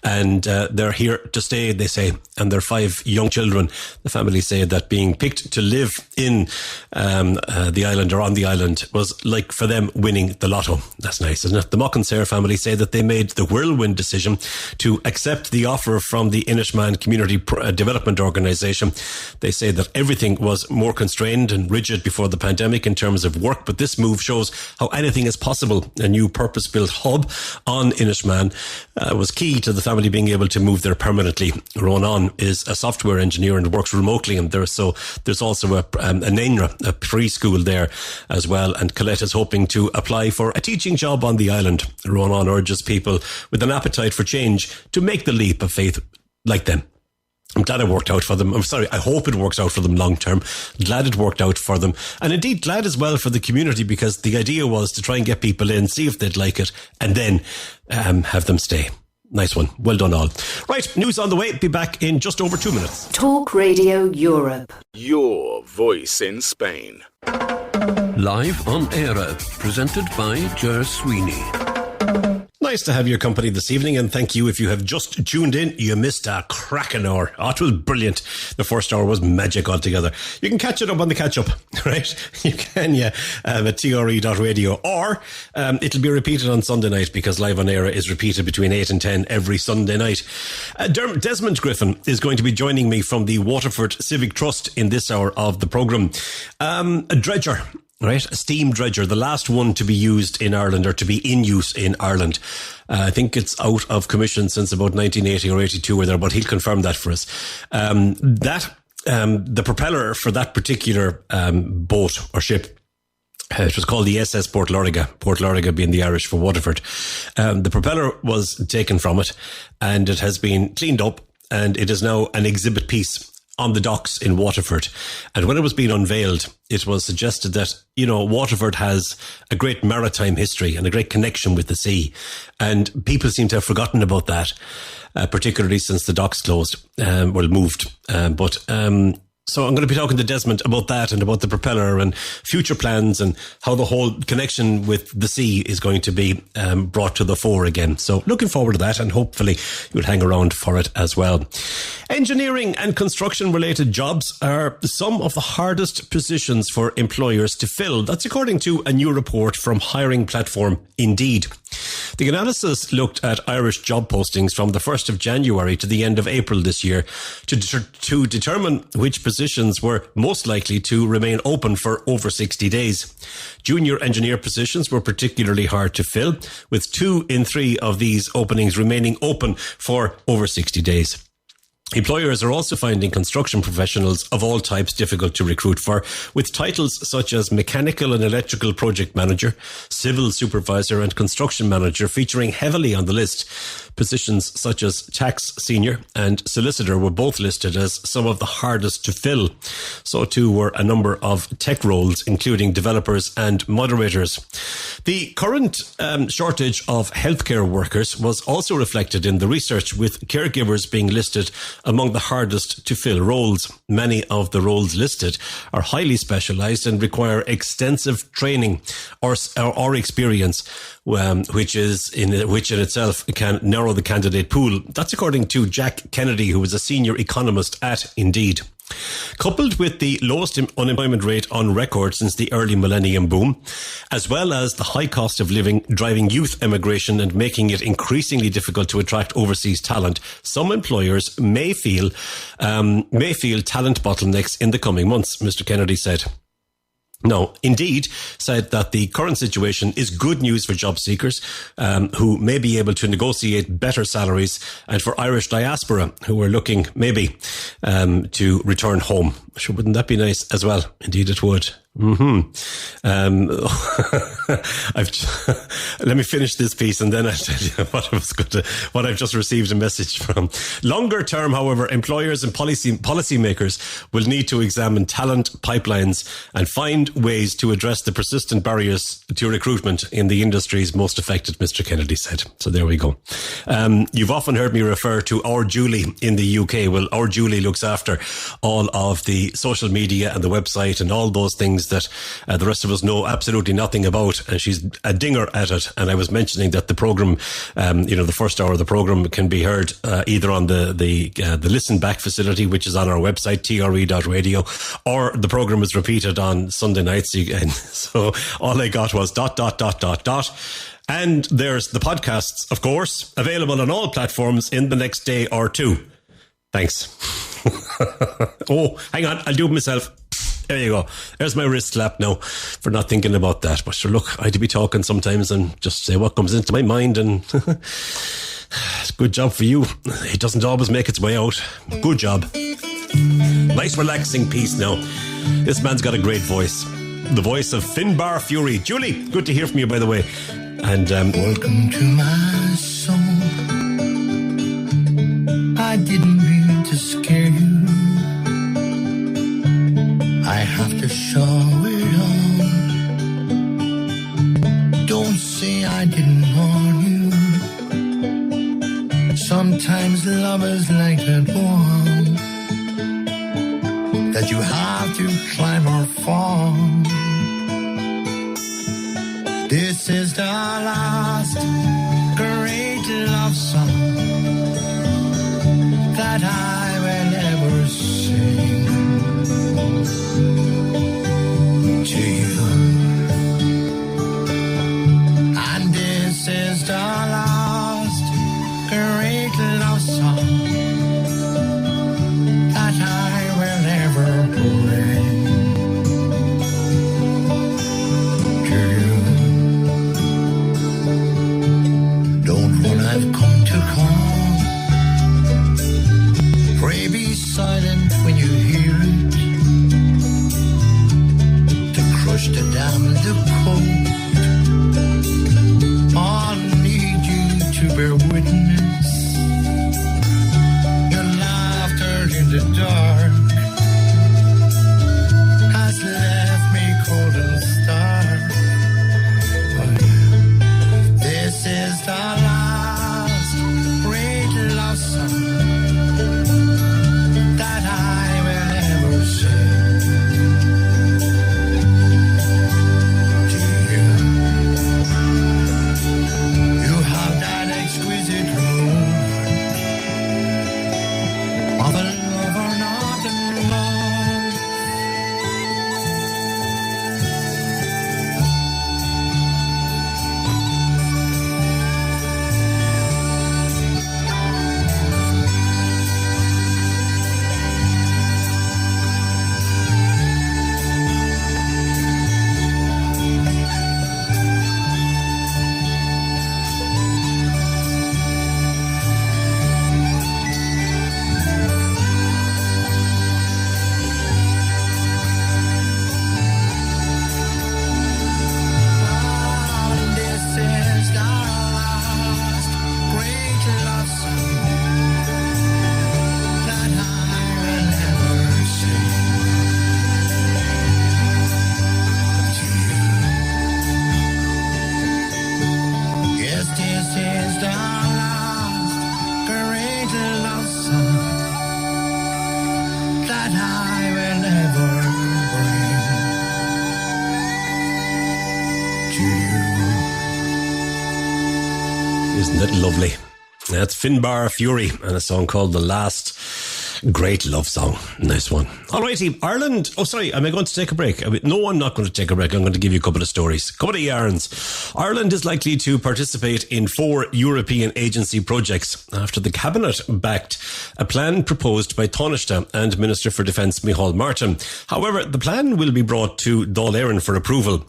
and they're here to stay, they say, and their 5 young children. The family say that being picked to live in the island or on the island was like for them winning the lotto. That's nice, isn't it? The Maconsair family say that they made the whirlwind decision to accept the offer from the Inishmaan Community Development Organisation. They say that everything was more constrained and rigid before the pandemic in terms of work, but this move shows how anything is possible. A new purpose-built hub on Inishmaan was key to the family being able to move there permanently. Ronan is a software engineer and works remotely, and there's also a Nainra, a preschool there as well, and Colette is hoping to apply for a teaching job on the island. Ronan urges people with an appetite for change to make the leap of faith like them. I'm glad it worked out for them. I hope it works out for them long term. Glad it worked out for them. And indeed, glad as well for the community, because the idea was to try and get people in, see if they'd like it, and then have them stay. Nice one. Well done all. Right, news on the way. Be back in just over 2 minutes. Talk Radio Europe. Your voice in Spain. Live on Eire, presented by Ger Sweeney. nice to have your company this evening, and thank you if you have just tuned in. You missed a cracking hour. Oh, it was brilliant. The first hour was magic altogether. You can catch it up on the catch-up, right? You can, yeah, at TRE.radio, or it'll be repeated on Sunday night, because Live on Eire is repeated between 8 and 10 every Sunday night. Desmond Griffin is going to be joining me from the Waterford Civic Trust in this hour of the programme. A dredger. Right, a steam dredger, the last one to be used in Ireland, or to be in use in Ireland. I think it's out of commission since about 1980 or 82 or there, but he'll confirm that for us. The propeller for that particular boat or ship, it was called the SS Port Loriga being the Irish for Waterford. The propeller was taken from it, and it has been cleaned up, and it is now an exhibit piece on the docks in Waterford. And when it was being unveiled, it was suggested that, you know, Waterford has a great maritime history and a great connection with the sea. And people seem to have forgotten about that, particularly since the docks closed, moved. So I'm going to be talking to Desmond about that, and about the propeller and future plans, and how the whole connection with the sea is going to be brought to the fore again. So looking forward to that, and hopefully you'll hang around for it as well. Engineering and construction related jobs are some of the hardest positions for employers to fill. That's according to a new report from hiring platform Indeed. The analysis looked at Irish job postings from the 1st of January to the end of April this year to determine which positions were most likely to remain open for over 60 days. Junior engineer positions were particularly hard to fill, with 2 in 3 of these openings remaining open for over 60 days. Employers are also finding construction professionals of all types difficult to recruit for, with titles such as mechanical and electrical project manager, civil supervisor and construction manager featuring heavily on the list. Positions such as tax senior and solicitor were both listed as some of the hardest to fill. So too were a number of tech roles, including developers and moderators. The current shortage of healthcare workers was also reflected in the research, with caregivers being listed among the hardest to fill roles. Many of the roles listed are highly specialised and require extensive training or experience, which in itself can narrow the candidate pool. That's according to Jack Kennedy, who is a senior economist at Indeed. Coupled with the lowest unemployment rate on record since the early millennium boom, as well as the high cost of living driving youth emigration and making it increasingly difficult to attract overseas talent, some employers may feel talent bottlenecks in the coming months, Mr. Kennedy said. Now, Indeed said that the current situation is good news for job seekers who may be able to negotiate better salaries, and for Irish diaspora who are looking maybe to return home. Sure, wouldn't that be nice as well? Indeed it would. Let me finish this piece and then I'll tell you what I've just received a message from. Longer term, however, employers and policymakers will need to examine talent pipelines and find ways to address the persistent barriers to recruitment in the industries most affected, Mr. Kennedy said. So there we go. You've often heard me refer to Our Julie in the UK. Well, Our Julie looks after all of the social media and the website and all those things that the rest of us know absolutely nothing about, and she's a dinger at it. And I was mentioning that the programme, the first hour of the programme can be heard either on the listen back facility, which is on our website, TRE.radio, or the programme is repeated on Sunday nights again. So all I got was ... And there's the podcasts, of course, available on all platforms in the next day or two. Thanks. Oh, hang on, I'll do it myself. There you go. There's my wrist slap now for not thinking about that. But sure, look, I do be talking sometimes and just say what comes into my mind, and it's a good job for you. It doesn't always make its way out. Good job. Nice relaxing piece now. This man's got a great voice. The voice of Finbar Fury. Julie, good to hear from you, by the way. And welcome to my soul. I didn't mean to scare you. I have to show it all. Don't say I didn't warn you. Sometimes lovers like that wall that you have to climb or fall. This is the last great love song that I will ever sing to you. And this is the last great love song that I will ever bring to you. Don't run, I've come to come. Pray be silent when you hear it. To crush the damned, the cold. I'll need you to bear witness. Your laughter in the dark has left me cold and stark. But this is the last great love song that I will ever sing to you. You have that exquisite room of a lover not in love. This is the last great love song that I will ever sing to you. Yes, this is the last great love song that I will ever bring to you. Isn't that lovely? That's Finbar Fury and a song called The Last Great Love Song. Nice one. Alrighty, Ireland. Oh, sorry, am I going to take a break? No, I'm not going to take a break. I'm going to give you a couple of stories, a couple of yarns. Ireland is likely to participate in 4 European agency projects after the Cabinet backed a plan proposed by Taoiseach and Minister for Defence Micheál Martin. However, the plan will be brought to Dáil Éireann for approval.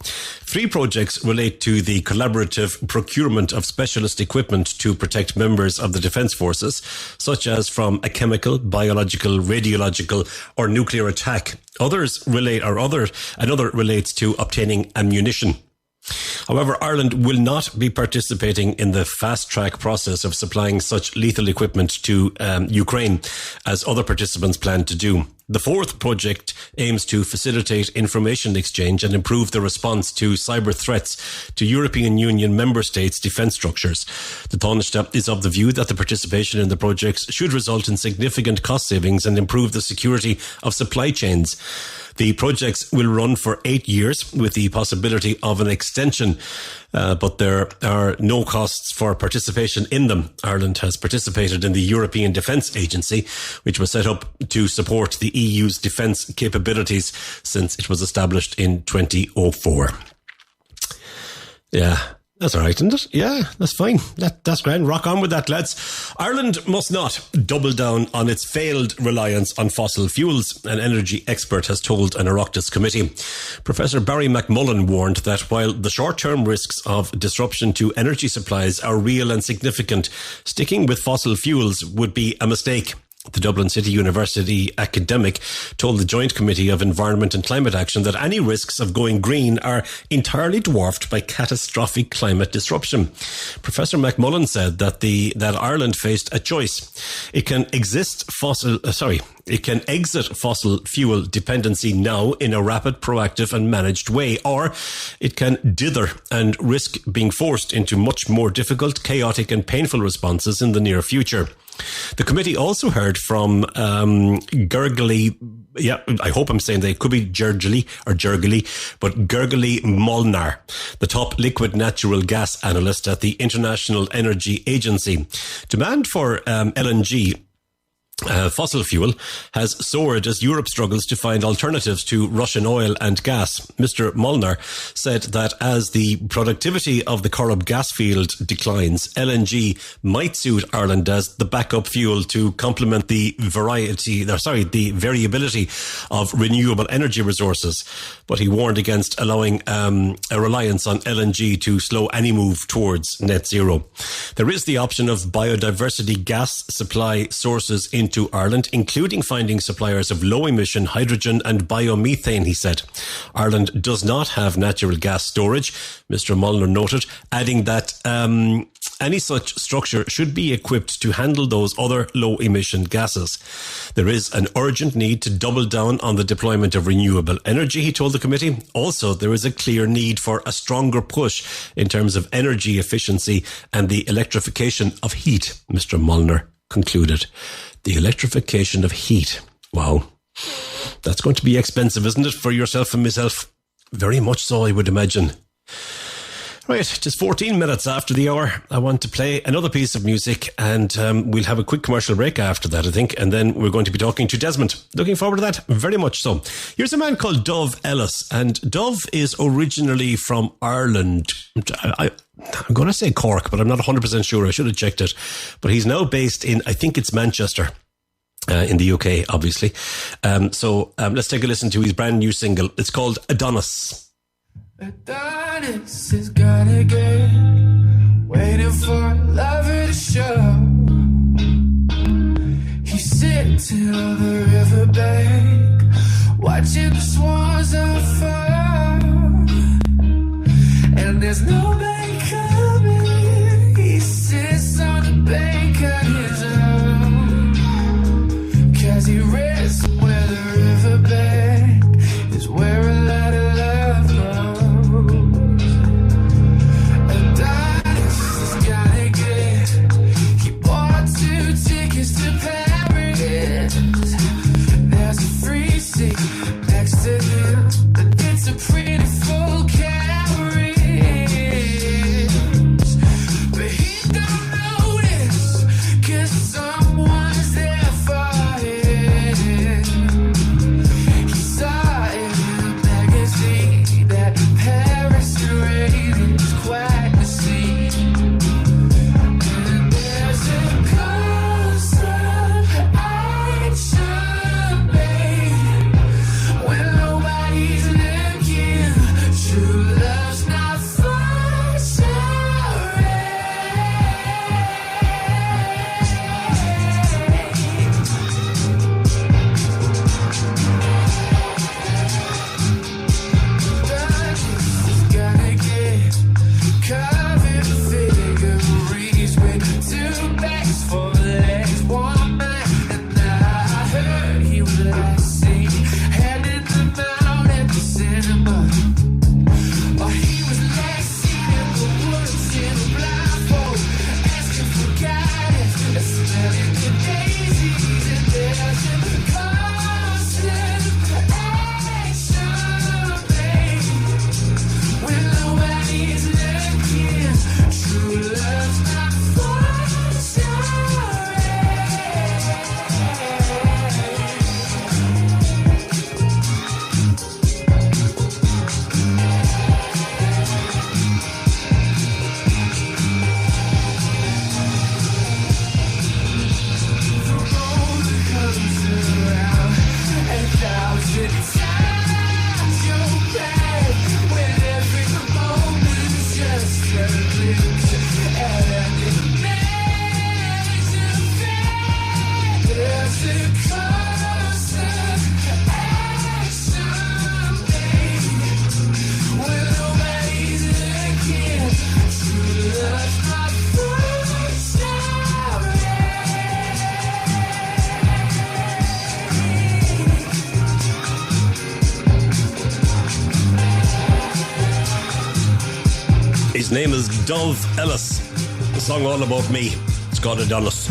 3 projects relate to the collaborative procurement of specialist equipment to protect members of the Defence Forces, such as from a chemical, biological, radiological or nuclear attack. Another relates to obtaining ammunition. However, Ireland will not be participating in the fast-track process of supplying such lethal equipment to Ukraine, as other participants plan to do. The 4th project aims to facilitate information exchange and improve the response to cyber threats to European Union member states' defence structures. The Taoiseach is of the view that the participation in the projects should result in significant cost savings and improve the security of supply chains. The projects will run for 8 years with the possibility of an extension, but there are no costs for participation in them. Ireland has participated in the European Defence Agency, which was set up to support the EU's defence capabilities since it was established in 2004. Yeah. That's all right, isn't it? Yeah, that's fine. That's grand. Rock on with that, lads. Ireland must not double down on its failed reliance on fossil fuels, an energy expert has told an Oireachtas committee. Professor Barry McMullen warned that while the short-term risks of disruption to energy supplies are real and significant, sticking with fossil fuels would be a mistake. The Dublin City University academic told the Joint Committee of Environment and Climate Action that any risks of going green are entirely dwarfed by catastrophic climate disruption. Professor McMullen said that Ireland faced a choice. It can It can exit fossil fuel dependency now in a rapid, proactive and managed way, or it can dither and risk being forced into much more difficult, chaotic and painful responses in the near future. The committee also heard from Gurgly, I hope I'm saying that, it could be Gergely or Gergely, but Gurgly Molnar, the top liquid natural gas analyst at the International Energy Agency. Demand for LNG, fossil fuel, has soared as Europe struggles to find alternatives to Russian oil and gas. Mr. Molnar said that as the productivity of the Corrib gas field declines, LNG might suit Ireland as the backup fuel to complement the variability of renewable energy resources. But he warned against allowing a reliance on LNG to slow any move towards net zero. There is the option of biodiversity gas supply sources into Ireland, including finding suppliers of low-emission hydrogen and biomethane, he said. Ireland does not have natural gas storage, Mr. Molnar noted, adding that any such structure should be equipped to handle those other low-emission gases. There is an urgent need to double down on the deployment of renewable energy, he told the committee. Also, there is a clear need for a stronger push in terms of energy efficiency and the electrification of heat, Mr. Molnar concluded. The electrification of heat. Wow. That's going to be expensive, isn't it, for yourself and myself? Very much so, I would imagine. Right, just 14 minutes after the hour. I want to play another piece of music, and we'll have a quick commercial break after that, I think, and then we're going to be talking to Desmond. Looking forward to that, very much so. Here's a man called Dove Ellis, and Dove is originally from Ireland. I'm going to say Cork, but I'm not 100% sure. I should have checked it. But he's now based in, I think it's Manchester. In the UK, obviously. So let's take a listen to his brand new single. It's called Adonis. Adonis has gotta get, waiting for a lover to show. He's sitting on the riverbank, watching the swans unfold. And there's nobody coming. He sits on the bank on his own, 'cause he rests where the riverbank is, where a lot of love goes. Adonis has gotta get, he bought 2 tickets to Paris. There's a free seat next to him, and it's a pretty full carriage. His name is Dove Ellis. The song All About Me. It's got it on us.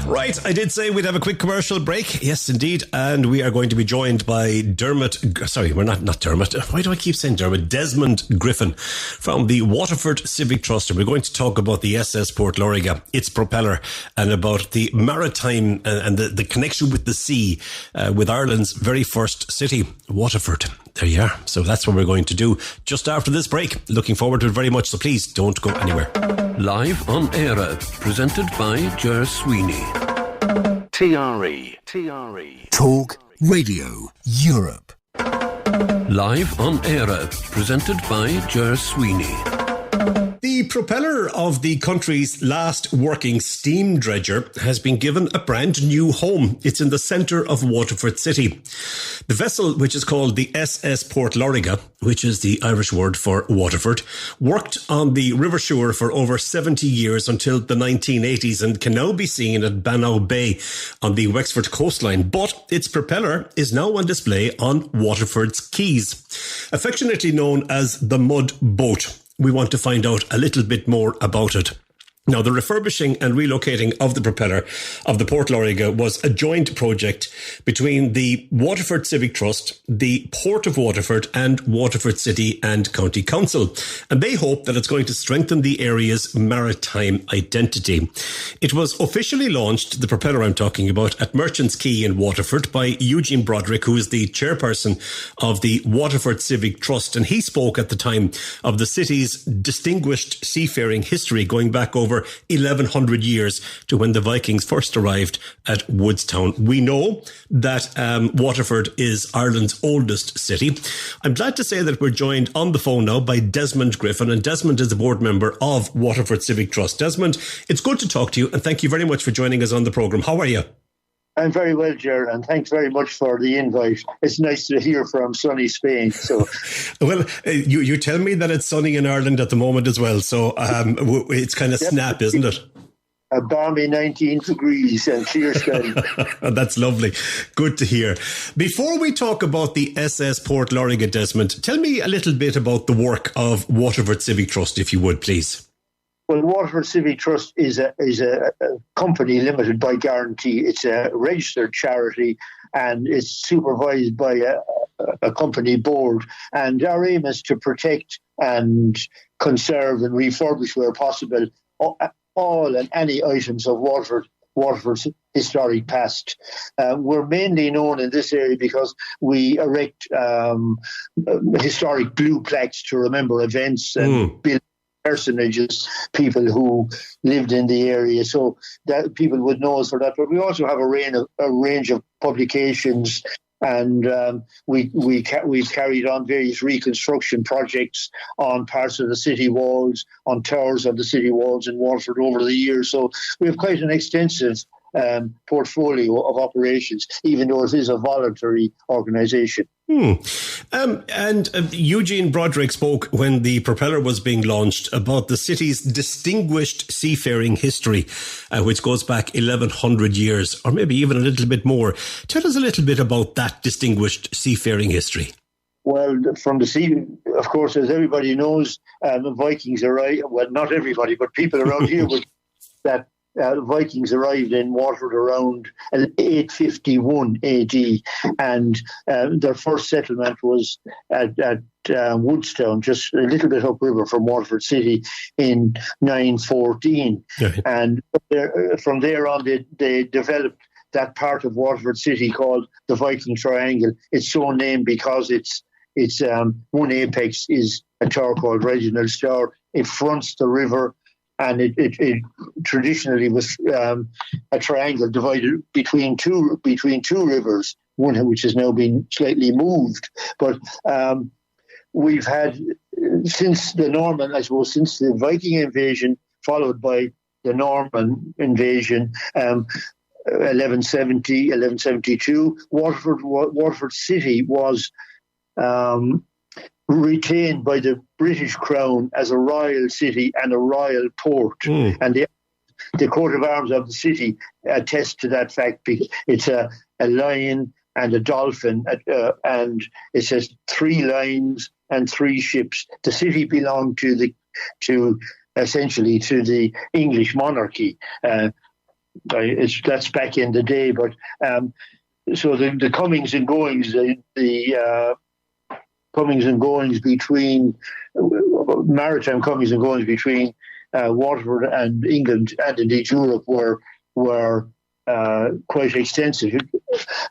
Right, I did say we'd have a quick commercial break. Yes, indeed. And we are going to be joined by Dermot. Sorry, we're not Dermot. Why do I keep saying Dermot? Desmond Griffin from the Waterford Civic Trust. And we're going to talk about the SS Port Loriga, its propeller, and about the maritime and the connection with the sea with Ireland's very first city, Waterford. There you are. So that's what we're going to do just after this break. Looking forward to it very much. So please don't go anywhere. Live on Eire, presented by Ger Sweeney. TRE. Talk Radio Europe. Live on Eire, presented by Ger Sweeney. The propeller of the country's last working steam dredger has been given a brand new home. It's in the centre of Waterford City. The vessel, which is called the SS Port Loriga, which is the Irish word for Waterford, worked on the River Suir for over 70 years until the 1980s and can now be seen at Bannow Bay on the Wexford coastline. But its propeller is now on display on Waterford's quays, affectionately known as the Mud Boat. We want to find out a little bit more about it. Now, the refurbishing and relocating of the propeller of the Port Loriga was a joint project between the Waterford Civic Trust, the Port of Waterford and Waterford City and County Council. And they hope that it's going to strengthen the area's maritime identity. It was officially launched, the propeller I'm talking about, at Merchants Quay in Waterford by Eugene Broderick, who is the chairperson of the Waterford Civic Trust. And he spoke at the time of the city's distinguished seafaring history going back over 1100 years to when the Vikings first arrived at Woodstown. We know that Waterford is Ireland's oldest city. I'm glad to say that we're joined on the phone now by Desmond Griffin, and Desmond is a board member of Waterford Civic Trust. Desmond, it's good to talk to you, and thank you very much for joining us on the programme. How are you? I'm very well, Ger, and thanks very much for the invite. It's nice to hear from sunny Spain. So, well, you tell me that it's sunny in Ireland at the moment as well. So it's kind of snap, isn't it? A balmy 19 degrees and clear sky. That's lovely. Good to hear. Before we talk about the SS Port Loriga, Desmond, tell me a little bit about the work of Waterford Civic Trust, if you would, please. Well, Waterford Civic Trust is a company limited by guarantee. It's a registered charity and it's supervised by a company board. And our aim is to protect and conserve and refurbish where possible all and any items of Waterford's historic past. We're mainly known in this area because we erect historic blue plaques to remember events and build personages, people who lived in the area, so that people would know us for that. But we also have a range of publications, and we've carried on various reconstruction projects on parts of the city walls, on towers of the city walls in Waterford over the years. So we have quite an extensive portfolio of operations, even though it is a voluntary organisation. And Eugene Broderick spoke when the propeller was being launched about the city's distinguished seafaring history, which goes back 1100 years, or maybe even a little bit more. Tell us a little bit about that distinguished seafaring history. Well, from the sea, of course, as everybody knows, the Vikings arrived. Well, not everybody, but people around here would that. The Vikings arrived in Waterford around 851 AD, and their first settlement was at Woodstown, just a little bit upriver from Waterford City, in 914. Okay. And from there on, they developed that part of Waterford City called the Viking Triangle. It's so named because it's one apex is a tower called Reginald's Tower. It fronts the river. And it traditionally was a triangle divided between two rivers, one which has now been slightly moved. But we've had, since the Viking invasion, followed by the Norman invasion, 1170, 1172, Waterford City was retained by the British Crown as a royal city and a royal port. And the coat of arms of the city attest to that fact. It's a lion and a dolphin, and it says 3 lines and 3 ships. The city belonged essentially to the English monarchy. That's back in the day, but so the comings and goings, the comings and goings between maritime comings and goings between Waterford and England and indeed Europe were quite extensive.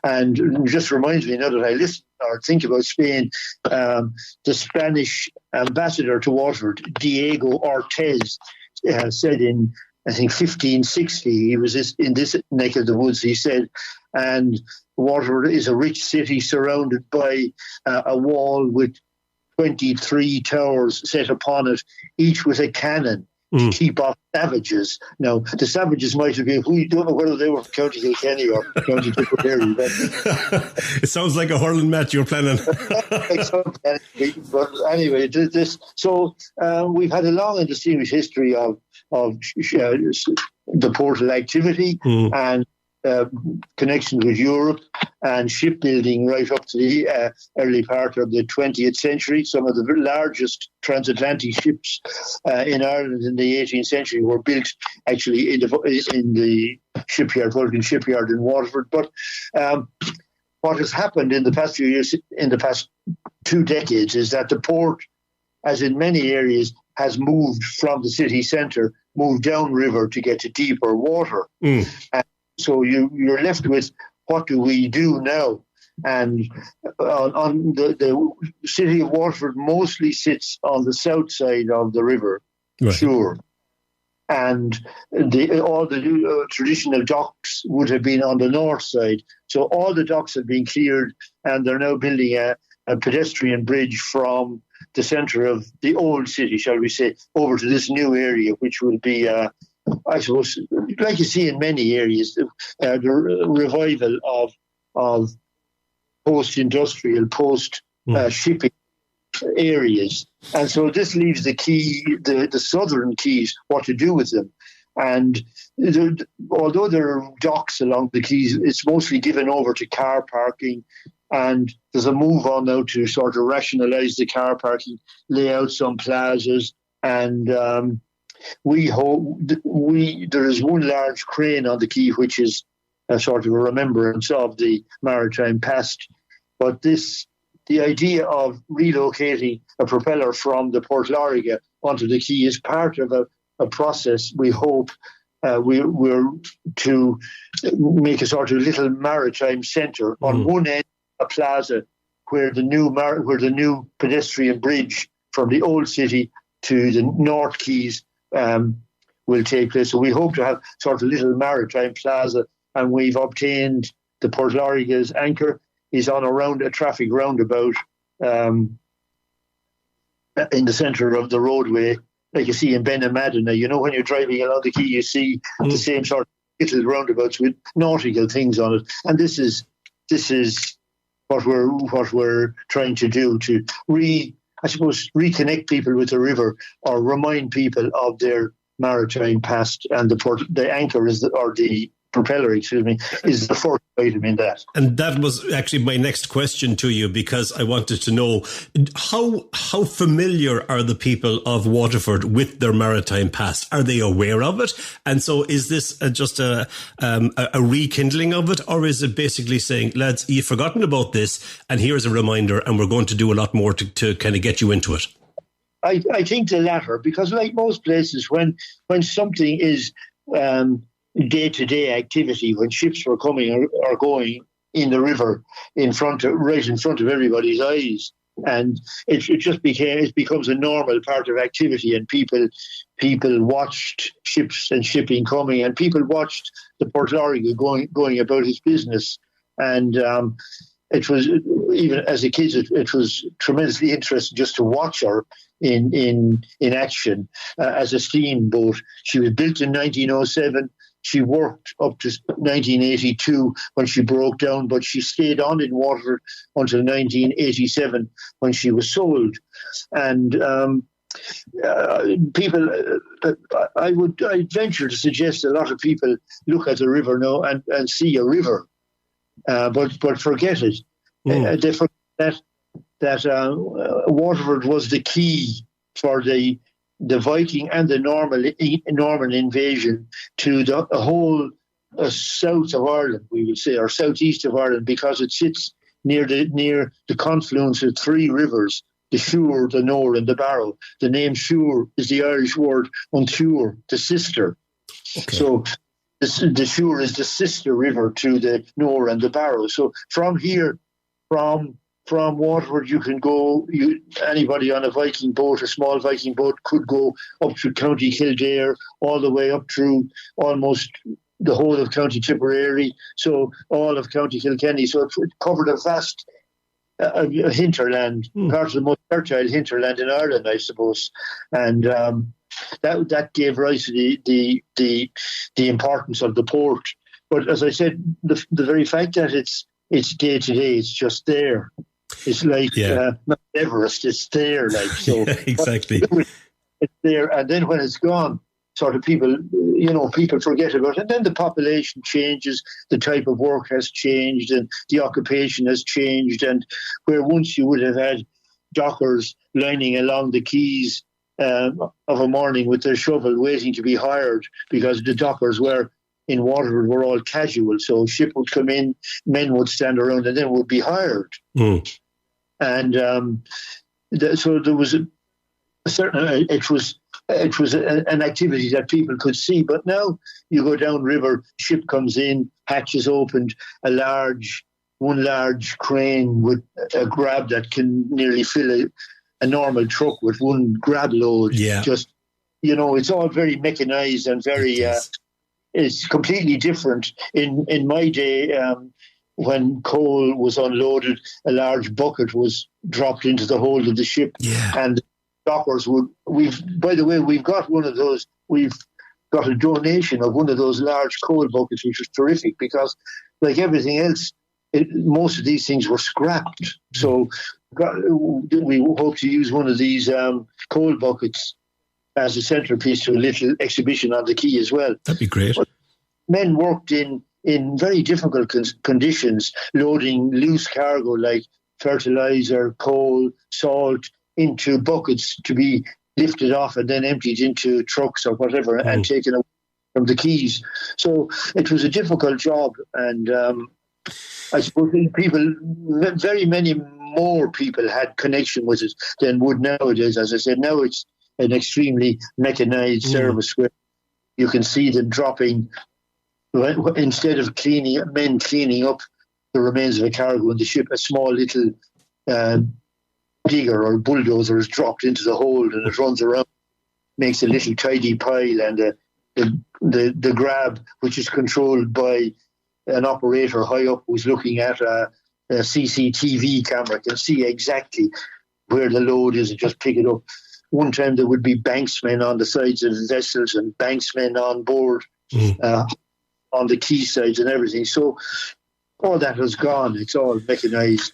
And it just reminds me, now that I listen or think about Spain, the Spanish ambassador to Waterford, Diego Ortiz, said in, I think, 1560, he was in this neck of the woods, he said, and Waterford is a rich city surrounded by a wall with 23 towers set upon it, each with a cannon to keep off savages. Now, the savages might have been, we don't know whether they were from County Kilkenny or County Tipperary. It sounds like a hurling match you're planning. But anyway, so we've had a long and distinguished history of the portal activity and connections with Europe and shipbuilding right up to the early part of the 20th century. Some of the largest transatlantic ships in Ireland in the 18th century were built actually in the shipyard, Vulcan Shipyard in Waterford. But what has happened in the past few years, in the past 2 decades, is that the port, as in many areas, has moved from the city centre, moved downriver to get to deeper water. And so you're left with, what do we do now? And on the city of Waterford mostly sits on the south side of the river, sure. And all the traditional docks would have been on the north side. So all the docks have been cleared, and they're now building a pedestrian bridge from the centre of the old city, shall we say, over to this new area, which will be, I suppose, like you see in many areas, the revival of post-industrial, post-shipping areas. And so this leaves the southern quays, what to do with them. And although there are docks along the quays, it's mostly given over to car parking. And there's a move on now to sort of rationalise the car parking, lay out some plazas, and we hope there is one large crane on the quay, which is a sort of a remembrance of the maritime past. But the idea of relocating a propeller from the Port Loriga onto the quay is part of a process. We hope we're to make a sort of little maritime centre on one end, a plaza where the new pedestrian bridge from the old city to the North Quays will take place. So we hope to have sort of little maritime plaza, and we've obtained the Port Loriga's anchor is on a traffic roundabout in the centre of the roadway, like you see in Benamadina. Now, you know, when you're driving along the quay, you see the same sort of little roundabouts with nautical things on it, and this is what we're trying to do to reconnect people with the river, or remind people of their maritime past. And the anchor is the propeller, is the first item in that. And that was actually my next question to you, because I wanted to know how familiar are the people of Waterford with their maritime past? Are they aware of it? And so is this just a rekindling of it, or is it basically saying, lads, you've forgotten about this, and here's a reminder, and we're going to do a lot more to kind of get you into it? I think the latter, because like most places, when something is day-to-day activity, when ships were coming or going in the river right in front of everybody's eyes, and it becomes a normal part of activity, and people watched ships and shipping coming, and people watched the Port Loriga going about his business, and it was, even as a kid, it was tremendously interesting just to watch her in action as a steamboat. She was built in 1907. She worked up to 1982 when she broke down, but she stayed on in Waterford until 1987 when she was sold. And people, I'd venture to suggest a lot of people look at the river now and see a river. but forget it. They forget that Waterford was the key for the Viking and the Norman invasion to the whole south of Ireland, we would say, or southeast of Ireland, because it sits near the confluence of three rivers, the Suir, the Nore, and the Barrow. The name Suir is the Irish word Untuir, the sister. Okay. So the Suir is the sister river to the Nore and the Barrow. So from here, from Waterford, you can go. Anybody on a Viking boat, a small Viking boat, could go up through County Kildare, all the way up through almost the whole of County Tipperary, so all of County Kilkenny. So it covered a vast hinterland, part of the most fertile hinterland in Ireland, I suppose, and that gave rise to the importance of the port. But as I said, the very fact that it's day to day, it's just there. It's like Mount Everest. It's there, like so. Yeah, exactly. It's there, and then when it's gone, sort of people forget about it. And then the population changes, the type of work has changed, and the occupation has changed. And where once you would have had dockers lining along the quays of a morning with their shovel waiting to be hired, because the dockers in Waterford were all casual. So ship would come in, men would stand around, and then would be hired. And so there was a certain. It was an activity that people could see. But now you go downriver, ship comes in, hatches opened, one large crane with a grab that can nearly fill a normal truck with one grab load. Yeah. Just, it's all very mechanized and very. It's completely different. In my day, when coal was unloaded, a large bucket was dropped into the hold of the ship, and dockers we've got one of those. We've got a donation of one of those large coal buckets, which was terrific, because like everything else, most of these things were scrapped. So we hope to use one of these coal buckets as a centrepiece to a little exhibition on the quay as well. That'd be great. But men worked in very difficult conditions, loading loose cargo like fertilizer, coal, salt, into buckets to be lifted off and then emptied into trucks or whatever and taken away from the quays. So it was a difficult job, and I suppose very many more people had connection with it than would nowadays. As I said, now it's an extremely mechanized service where you can see them dropping, instead of men cleaning up the remains of a cargo in the ship, a small little digger or bulldozer is dropped into the hold, and it runs around, makes a little tidy pile, and the grab, which is controlled by an operator high up who's looking at a CCTV camera, can see exactly where the load is and just pick it up. One time there would be banksmen on the sides of the vessels and banksmen on board on the quay sides and everything. So all that has gone. It's all mechanized.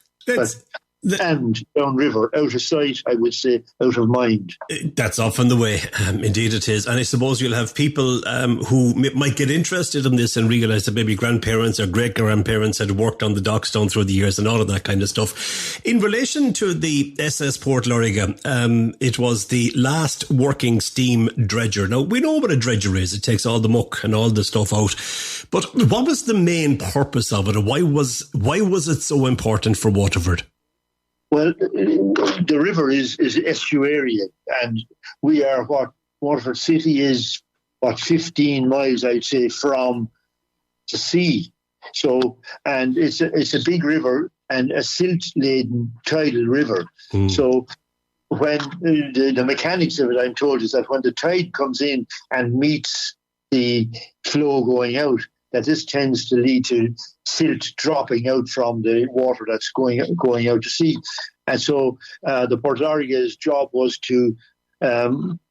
And downriver, out of sight, I would say, out of mind. That's often the way. Indeed it is. And I suppose you'll have people who might get interested in this and realise that maybe grandparents or great-grandparents had worked on the docks down through the years and all of that kind of stuff. In relation to the SS Port Lorriga, it was the last working steam dredger. Now, we know what a dredger is. It takes all the muck and all the stuff out. But what was the main purpose of it? Why was it so important for Waterford? Well, the river is estuarian, and we are Waterford City is 15 miles, I'd say, from the sea. So, and it's a big river and a silt-laden tidal river. So, when the mechanics of it, I'm told, is that when the tide comes in and meets the flow going out, that this tends to lead to silt dropping out from the water that's going out to sea. And so the Port Lorriga's job was to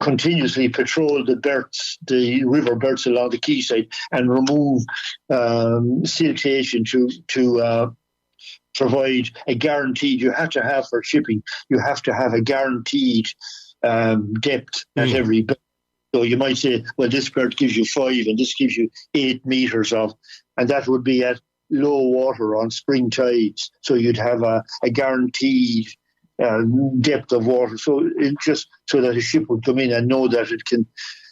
continuously patrol the river berths along the quayside, and remove siltation to provide a guaranteed, you have to have for shipping, you have to have a guaranteed depth at every berth. So you might say, well, this berth gives you 5 and this gives you 8 meters of, and that would be at low water on spring tides, so you'd have a guaranteed depth of water, so it just so that a ship would come in and know that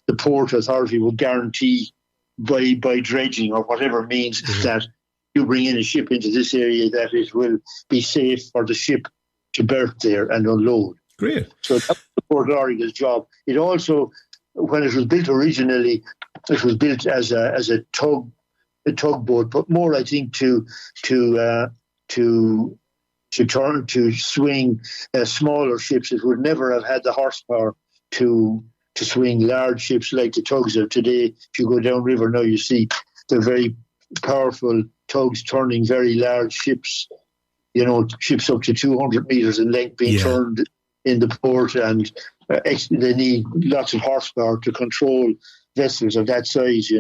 the port authority would guarantee by dredging or whatever means that you bring in a ship into this area that it will be safe for the ship to berth there and unload. Great. So that's the Port Authority's job. It also, when it was built originally, it was built as a tugboat, but more, I think, to swing smaller ships. It would never have had the horsepower to swing large ships like the tugs of today. If you go downriver now, you see they're very powerful tugs turning very large ships. Ships up to 200 meters in length being turned in the port, and they need lots of horsepower to control vessels of that size.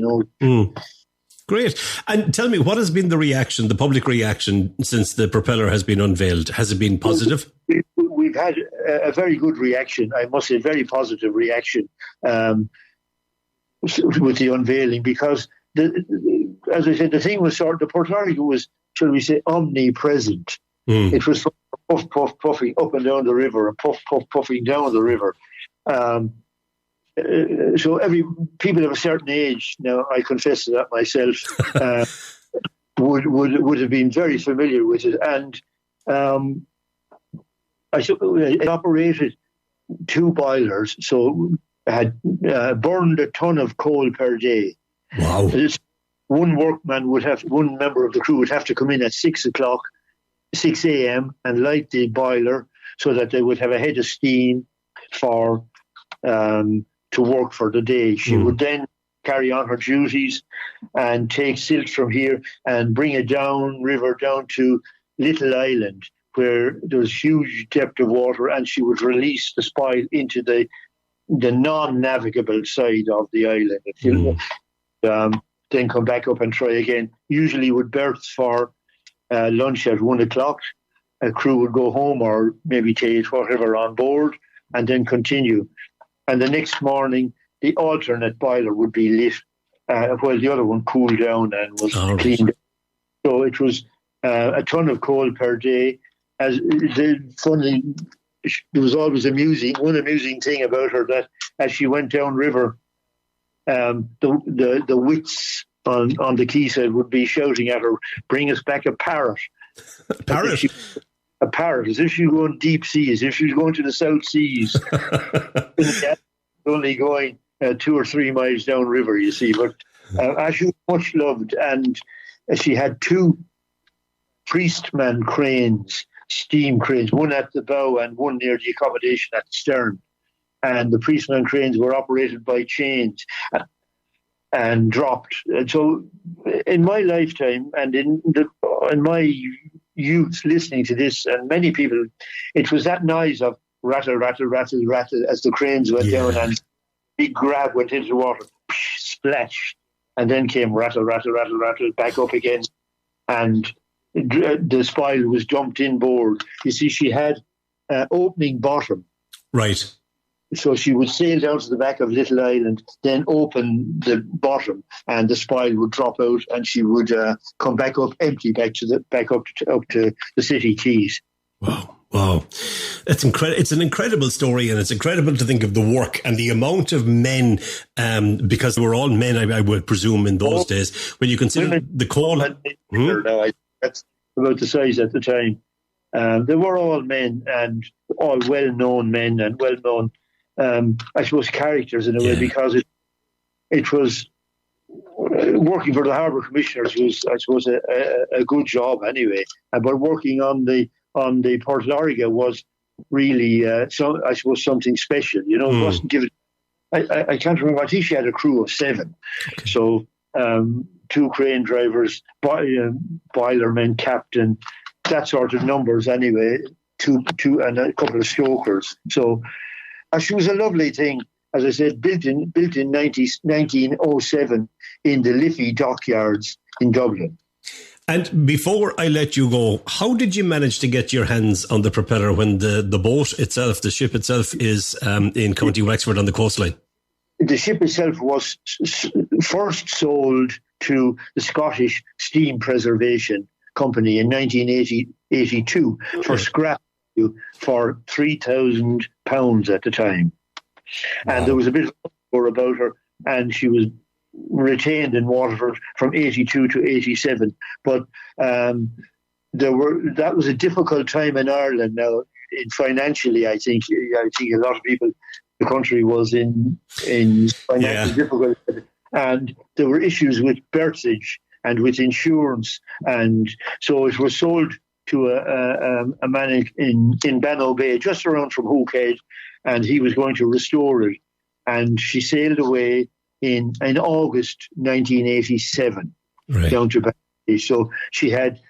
Great. And tell me, what has been the public reaction since the propeller has been unveiled? Has it been positive? We've had a very good reaction, I must say, very positive reaction with the unveiling, because, as I said, the thing was the Port Authority was, shall we say, omnipresent. It was puffing up and down the river and puffing down the river. So people of a certain age, now I confess to that myself, would have been very familiar with it, and it operated 2 boilers, so it had burned a ton of coal per day. Wow! One member of the crew would have to come in at 6 a.m. and light the boiler so that they would have a head of steam to work for the day. She would then carry on her duties and take silt from here and bring it downriver down to Little Island, where there's huge depth of water, and she would release the spile into the non-navigable side of the island. Then come back up and try again. Usually with berths for lunch at 1 o'clock. A crew would go home or maybe take whatever on board and then continue. And the next morning, the alternate boiler would be lit while the other one cooled down and was cleaned. So it was a ton of coal per day. There was always one amusing thing about her, that as she went downriver, the wits on the quayside would be shouting at her, "Bring us back a parrot." A parrot? A parrot, as if she was going deep sea, as if she was going to the South Seas. Only going 2 or 3 miles downriver, you see. But as she was much loved, and she had 2 priestman cranes, steam cranes, one at the bow and one near the accommodation at the stern. And the priestman cranes were operated by chains and dropped. And so in my lifetime and in my youth listening to this, and many people, it was that noise of rattle, rattle, rattle, rattle as the cranes went down, and big grab went into the water, splash, and then came rattle, rattle, rattle, rattle, back up again, and the spile was dumped inboard. You see, she had opening bottom. Right. So she would sail down to the back of Little Island, then open the bottom, and the spile would drop out, and she would come back up empty, back up to the city quays. Wow. It's an incredible story, and it's incredible to think of the work and the amount of men, because they were all men, I would presume, in those days. When you consider the coal... That's about the size at the time. They were all men, and all well-known men, and well-known, I suppose, characters in a way, because it was... working for the Harbour Commissioners was, I suppose, a good job anyway. But working on the Port Loriga was really, I suppose, something special. It wasn't given. I can't remember. I think she had a crew of 7. Okay. So 2 crane drivers, boilermen, captain, that sort of numbers anyway. 2 and a couple of stokers. So she was a lovely thing. As I said, built in 1907 in the Liffey dockyards in Dublin. And before I let you go, how did you manage to get your hands on the propeller when the boat itself, the ship itself, is in County Wexford on the coastline? The ship itself was first sold to the Scottish Steam Preservation Company in 1982 for scrap for £3,000 at the time. And there was a bit of uproar about her, and she was retained in Waterford from 82 to 87. But that was a difficult time in Ireland. Now, financially, I think a lot of people, the country was in financial difficulty, and there were issues with berthage and with insurance, and so it was sold to a man in Banno Bay, just around from Hookhead, and he was going to restore it. And she sailed away in August 1987 down to Banno Bay. So she had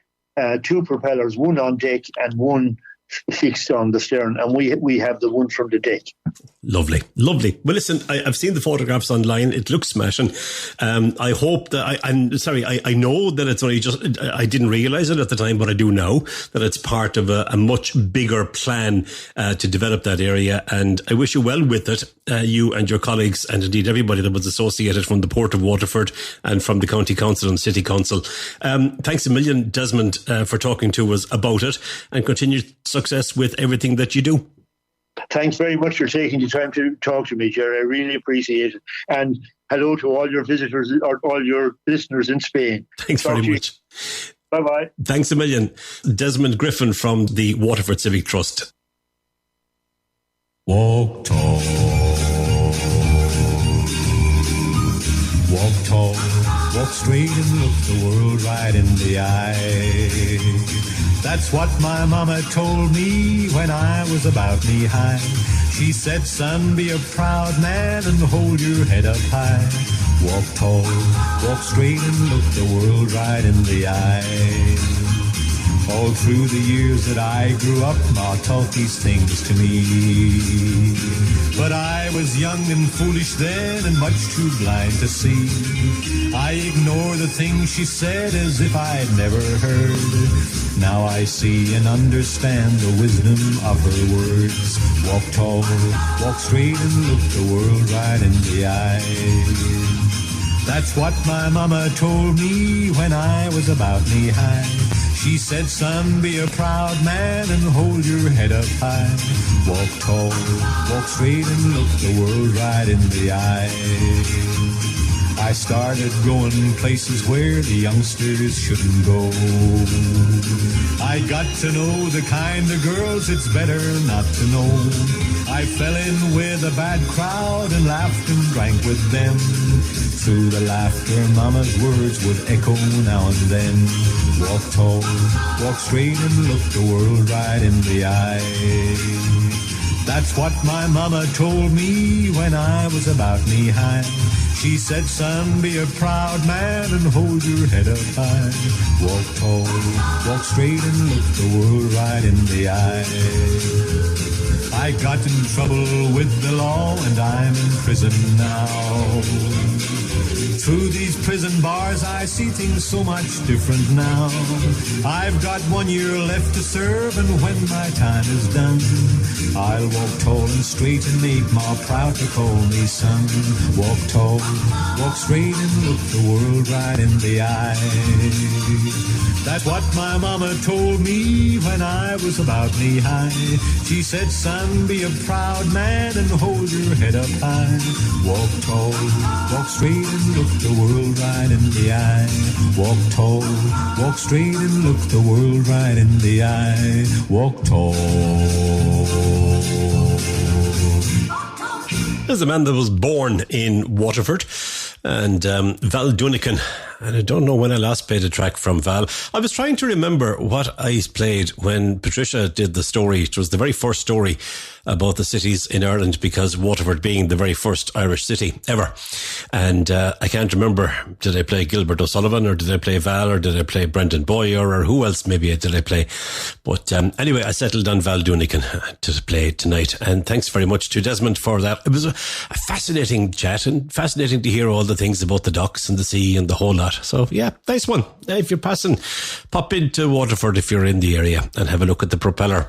2 propellers, one on deck and one fixed on the stern, and we have the one from the deck. Lovely. Well, listen, I've seen the photographs online. It looks smashing. I hope that I know that it's only just, I didn't realise it at the time, but I do now that it's part of a much bigger plan to develop that area. And I wish you well with it, you and your colleagues, and indeed everybody that was associated from the Port of Waterford and from the County Council and City Council. Thanks a million, Desmond, for talking to us about it, and continued success with everything that you do. Thanks very much for taking the time to talk to me, Ger. I really appreciate it. And hello to all your visitors or all your listeners in Spain. Thanks very much. Bye-bye. Thanks a million. Desmond Griffin from the Waterford Civic Trust. Walk tall. Walk tall. Walk straight and look the world right in the eye. That's what my mama told me when I was about knee high. She said, son, be a proud man and hold your head up high. Walk tall, walk straight and look the world right in the eye. All through the years that I grew up, Ma taught these things to me. But I was young and foolish then and much too blind to see. I ignored the things she said as if I'd never heard. Now I see and understand the wisdom of her words. Walk tall, walk straight and look the world right in the eye. That's what my mama told me when I was about knee high. She said, son, be a proud man and hold your head up high. Walk tall, walk straight and look the world right in the eye. I started going places where the youngsters shouldn't go. I got to know the kind of girls it's better not to know. I fell in with a bad crowd and laughed and drank with them. Through the laughter, Mama's words would echo now and then. Walk tall, walk straight and look the world right in the eye. That's what my mama told me when I was about knee high. She said, son, be a proud man and hold your head up high. Walk tall, walk straight and look the world right in the eye. I got in trouble with the law and I'm in prison now. Through these prison bars I see things so much different now. I've got 1 year left to serve, and when my time is done, I'll walk tall and straight and make Ma proud to call me son. Walk tall, walk straight and look the world right in the eye. That's what my mama told me when I was about knee high. She said, son, be a proud man and hold your head up high. Walk tall, walk straight and look the world right in the eye. Walk tall, walk straight and look the world right in the eye. Walk tall. There's a man that was born in Waterford, and Val Dunican. And I don't know when I last played a track from Val. I was trying to remember what I played when Patricia did the story. It was the very first story about the cities in Ireland, because Waterford being the very first Irish city ever. And I can't remember, did I play Gilbert O'Sullivan, or did I play Val, or did I play Brendan Boyer, or who else maybe did I play? But anyway, I settled on Val Dunican to play tonight. And thanks very much to Desmond for that. It was a fascinating chat, and fascinating to hear all the things about the docks and the sea and the whole lot. lot. So yeah, nice one. If you're passing, pop into Waterford if you're in the area and have a look at the propeller.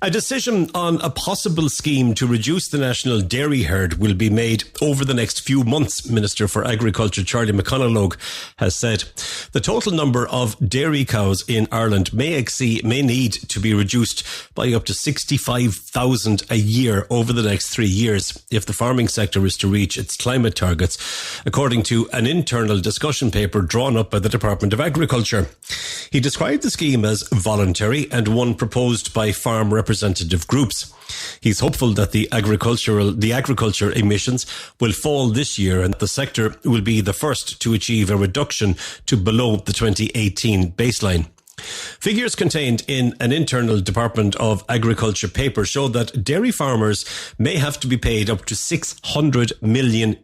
A decision on a possible scheme to reduce the national dairy herd will be made over the next few months, Minister for Agriculture Charlie McConalogue has said. The total number of dairy cows in Ireland may need to be reduced by up to 65,000 a year over the next 3 years if the farming sector is to reach its climate targets, according to an internal discussion paper drawn up by the Department of Agriculture. He described the scheme as voluntary and one proposed by farm representative groups. He's hopeful that the agriculture emissions will fall this year and the sector will be the first to achieve a reduction to below the 2018 baseline. Figures contained in an internal Department of Agriculture paper show that dairy farmers may have to be paid up to €600 million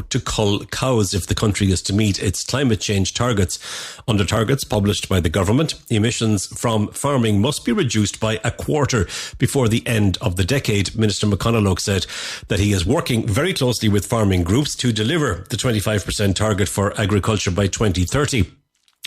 to cull cows if the country is to meet its climate change targets. Under targets published by the government, emissions from farming must be reduced by a quarter before the end of the decade. Minister McConalogue said that he is working very closely with farming groups to deliver the 25% target for agriculture by 2030.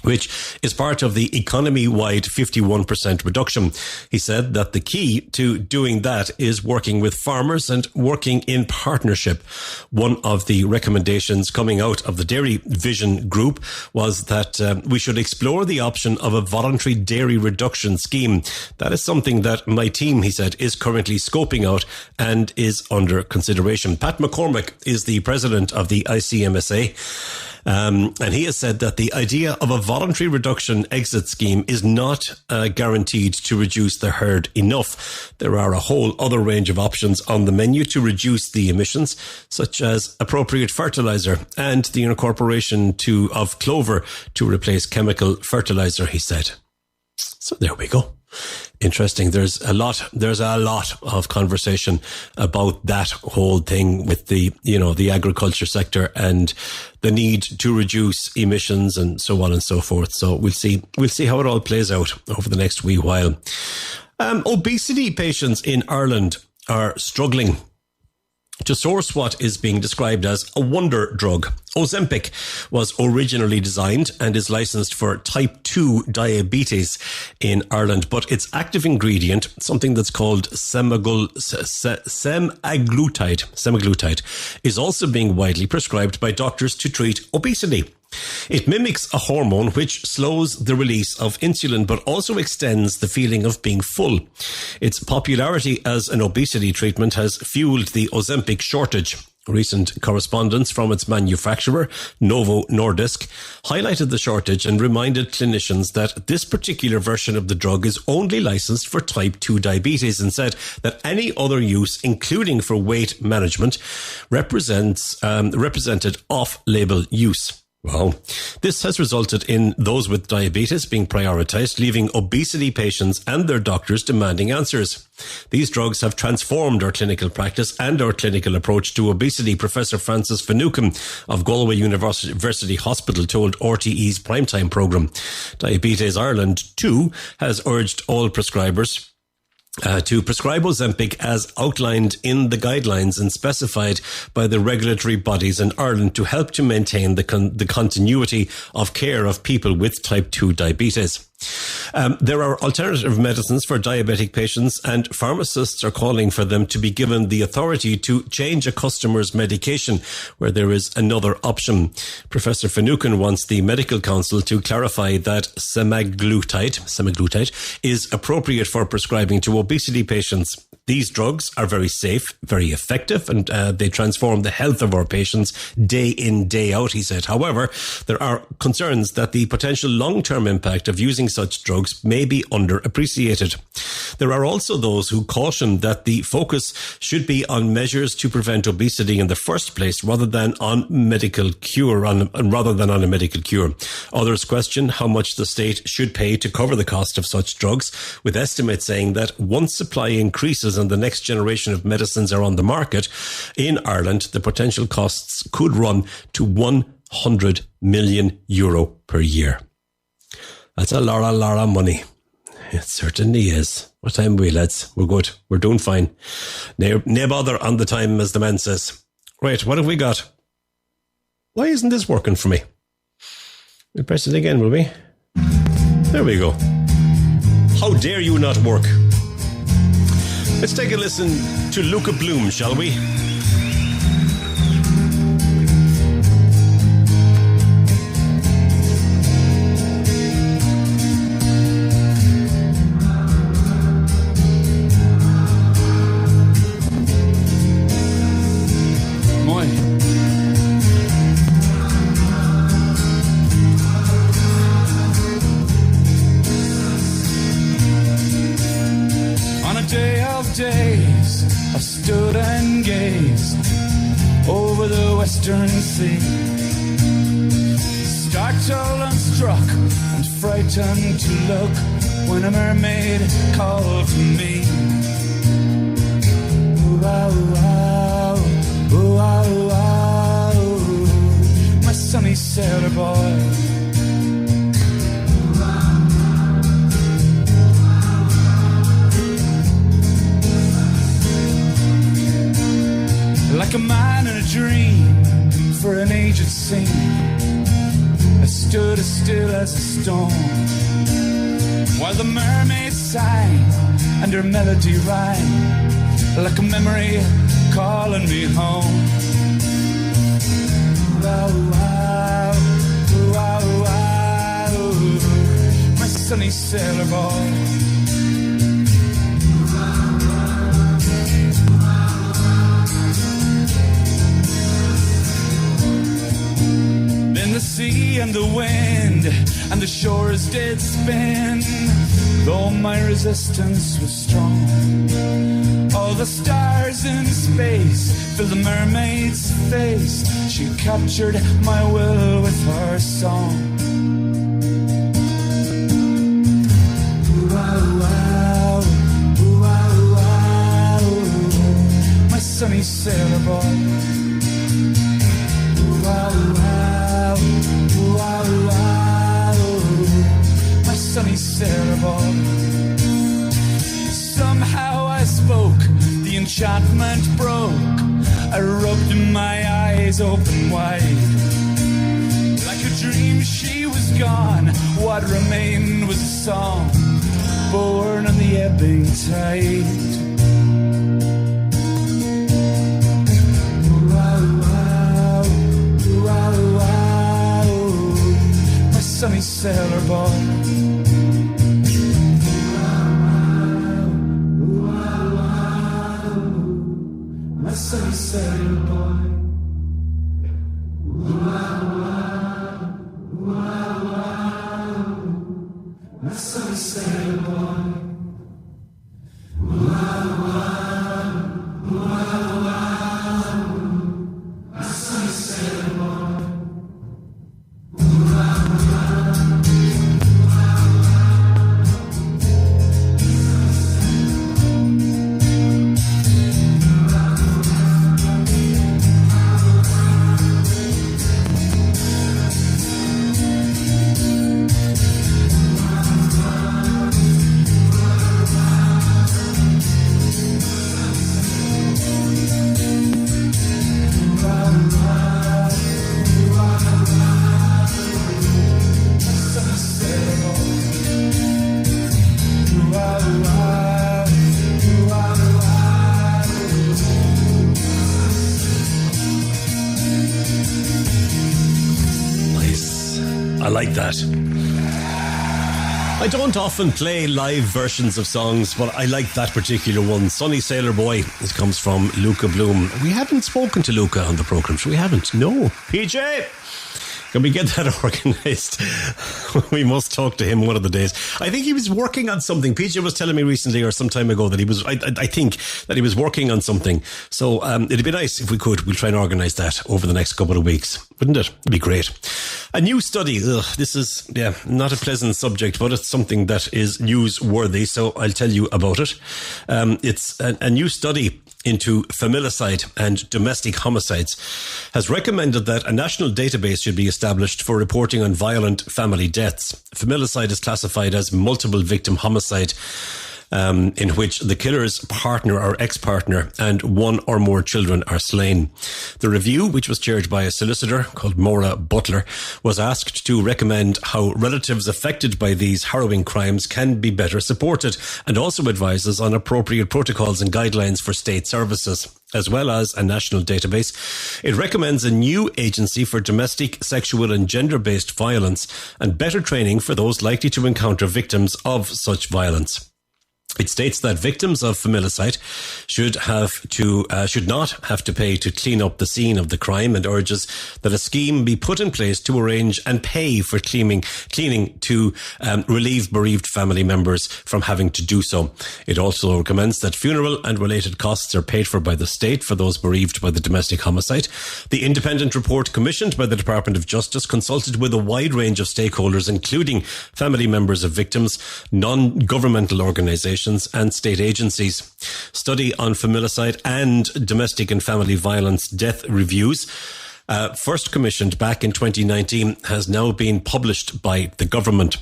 Which is part of the economy-wide 51% reduction. He said that the key to doing that is working with farmers and working in partnership. One of the recommendations coming out of the Dairy Vision group was that we should explore the option of a voluntary dairy reduction scheme. That is something that my team, he said, is currently scoping out and is under consideration. Pat McCormick is the president of the ICMSA. And he has said that the idea of a voluntary reduction exit scheme is not guaranteed to reduce the herd enough. There are a whole other range of options on the menu to reduce the emissions, such as appropriate fertilizer and the incorporation of clover to replace chemical fertilizer, he said. So there we go. Interesting. There's a lot of conversation about that whole thing with the agriculture sector and the need to reduce emissions and so on and so forth. So we'll see how it all plays out over the next wee while. Obesity patients in Ireland are struggling to source what is being described as a wonder drug. Ozempic was originally designed and is licensed for type 2 diabetes in Ireland, but its active ingredient, something that's called semaglutide, is also being widely prescribed by doctors to treat obesity. It mimics a hormone which slows the release of insulin but also extends the feeling of being full. Its popularity as an obesity treatment has fueled the Ozempic shortage. Recent correspondence from its manufacturer, Novo Nordisk, highlighted the shortage and reminded clinicians that this particular version of the drug is only licensed for type 2 diabetes and said that any other use, including for weight management, represented off-label use. Well, this has resulted in those with diabetes being prioritized, leaving obesity patients and their doctors demanding answers. These drugs have transformed our clinical practice and our clinical approach to obesity, Professor Francis Finucane of Galway University Hospital told RTE's primetime programme. Diabetes Ireland, too, has urged all prescribers to prescribe Ozempic as outlined in the guidelines and specified by the regulatory bodies in Ireland to help to maintain the continuity of care of people with type 2 diabetes. There are alternative medicines for diabetic patients and pharmacists are calling for them to be given the authority to change a customer's medication where there is another option. Professor Finucane wants the Medical Council to clarify that semaglutide is appropriate for prescribing to obesity patients. These drugs are very safe, very effective, and they transform the health of our patients day in, day out, he said. However, there are concerns that the potential long-term impact of using such drugs may be underappreciated. There are also those who caution that the focus should be on measures to prevent obesity in the first place rather than on a medical cure. Others question how much the state should pay to cover the cost of such drugs, with estimates saying that once supply increases and the next generation of medicines are on the market in Ireland, the potential costs could run to €100 million per year. That's a lot of money. It certainly is. What time are we, lads? We're good. We're doing fine. No bother on the time, as the man says. Right, what have we got? Why isn't this working for me? We'll press it again, will we? There we go. How dare you not work? Let's take a listen to Luca Bloom, shall we? Days I stood and gazed over the western sea, startled and struck and frightened to look when a mermaid called to me. Ooh, ah, ooh, ah, my sunny sailor boy. Like a man in a dream, for an age it seemed, I stood as still as a stone, while the mermaid sang and her melody rang, like a memory calling me home. Wow, wow, wow, wow, my sunny sailor boy. The sea and the wind and the shores did spin, though my resistance was strong. All the stars in space filled the mermaid's face. She captured my will with her song. Ooh, wow, wow, ooh, wow, wow, my sunny sailor boy. Ooh, wow, wow. Wow, wow, my sunny sailor boy. Somehow I spoke, the enchantment broke. I rubbed my eyes open wide. Like a dream she was gone, what remained was a song born on the ebbing tide. Sunny sailor boy. My sunny sailor boy. My sunny sailor boy. My sunny sailor boy. I like that. I don't often play live versions of songs, but I like that particular one. Sunny Sailor Boy. This comes from Luca Bloom. We haven't spoken to Luca on the programme, so we haven't. No. PJ! Can we get that organised? We must talk to him one of the days. I think he was working on something. PJ was telling me recently or some time ago that he was, I think that he was working on something. So it'd be nice if we could. We'll try and organise that over the next couple of weeks. Wouldn't it? It'd be great. A new study. This is, not a pleasant subject, but it's something that is newsworthy. So I'll tell you about it. It's a new study into familicide and domestic homicides has recommended that a national database should be established for reporting on violent family deaths. Familicide is classified as multiple victim homicide in which the killer's partner or ex-partner and one or more children are slain. The review, which was chaired by a solicitor called Maura Butler, was asked to recommend how relatives affected by these harrowing crimes can be better supported, and also advises on appropriate protocols and guidelines for state services, as well as a national database. It recommends a new agency for domestic, sexual and gender-based violence and better training for those likely to encounter victims of such violence. It states that victims of familicide should not have to pay to clean up the scene of the crime, and urges that a scheme be put in place to arrange and pay for cleaning to relieve bereaved family members from having to do so. It also recommends that funeral and related costs are paid for by the state for those bereaved by the domestic homicide. The independent report commissioned by the Department of Justice consulted with a wide range of stakeholders, including family members of victims, non-governmental organisations and state agencies. Study on familicide and domestic and family violence death reviews, first commissioned back in 2019, has now been published by the government.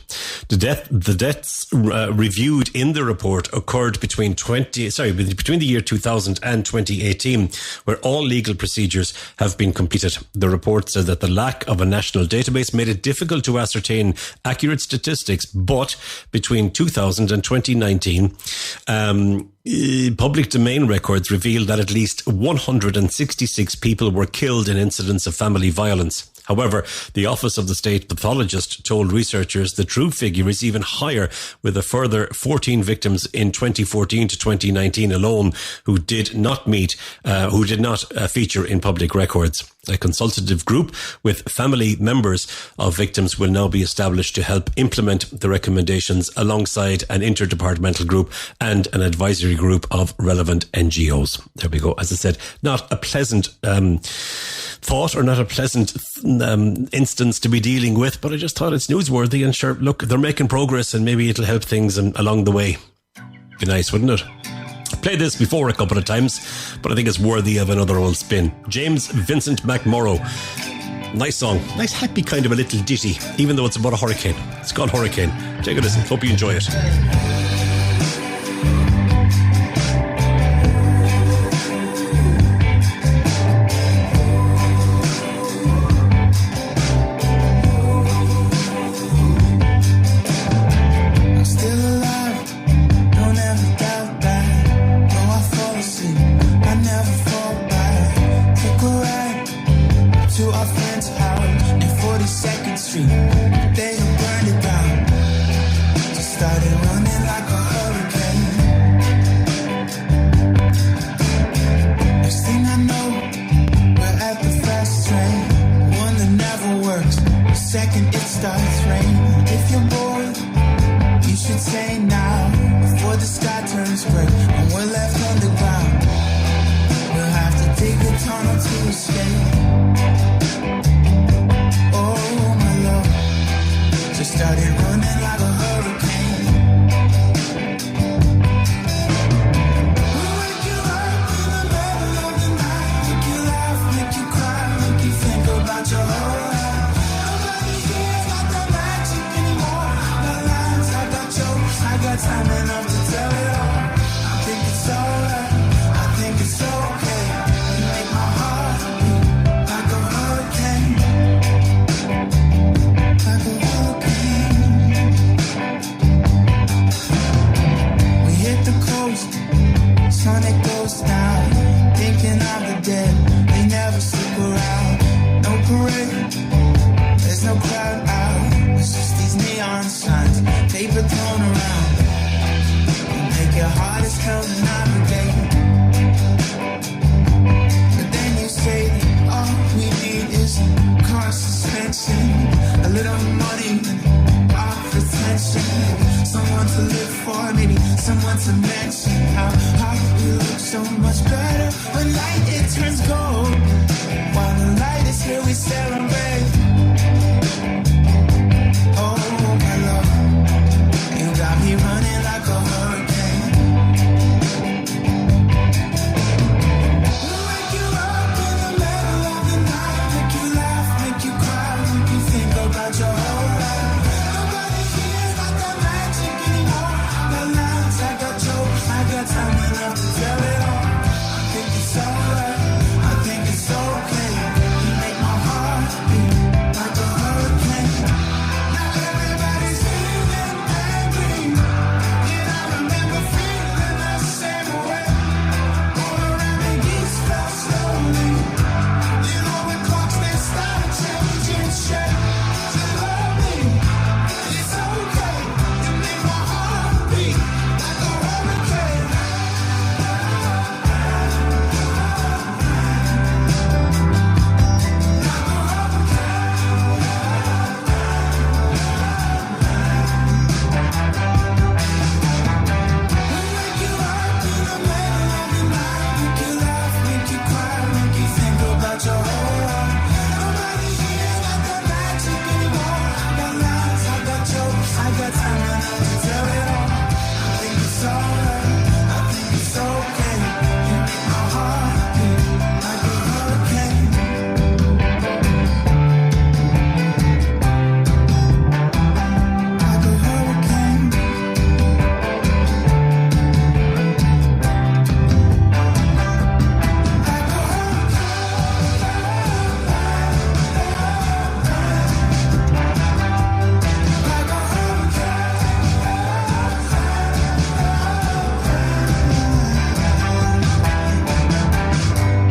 The deaths reviewed in the report occurred between the year 2000 and 2018, where all legal procedures have been completed. The report said that the lack of a national database made it difficult to ascertain accurate statistics, but between 2000 and 2019, public domain records revealed that at least 166 people were killed in incidents of family violence. However, the Office of the State Pathologist told researchers the true figure is even higher, with a further 14 victims in 2014 to 2019 alone who did not feature in public records. A consultative group with family members of victims will now be established to help implement the recommendations, alongside an interdepartmental group and an advisory group of relevant NGOs. There we go. As I said, not a pleasant thought, or not a pleasant instance to be dealing with, but I just thought it's newsworthy, and sure, look, they're making progress and maybe it'll help things along the way. Be nice, wouldn't it? Played this before a couple of times, but I think it's worthy of another old spin. James Vincent McMorrow. Nice song. Nice, happy kind of a little ditty, even though it's about a hurricane. It's called Hurricane. Take a listen. Hope you enjoy it.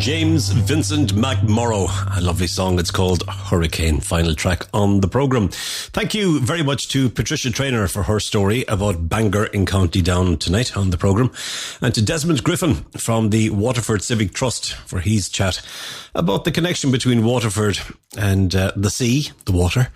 James Vincent McMorrow. A lovely song. It's called Hurricane, final track on the programme. Thank you very much to Patricia Traynor for her story about Bangor in County Down tonight on the programme, and to Desmond Griffin from the Waterford Civic Trust for his chat about the connection between Waterford and the sea, the water,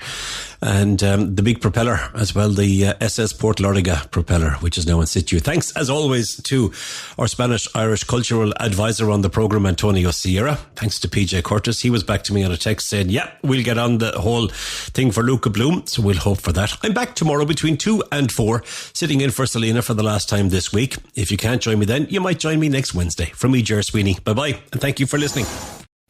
and the big propeller as well, the SS Port Loriga propeller, which is now in situ. Thanks as always to our Spanish-Irish cultural advisor on the programme, Antonio Sierra. Thanks to PJ Curtis. He was back to me on a text saying, yeah, we'll get on the whole thing for Luca Bloom, so we'll hope for that. I'm back tomorrow between 2 and 4, sitting in for Selena for the last time this week. If you can't join me then, you might join me next Wednesday. From me, Ger Sweeney. Bye-bye, and thank you for listening.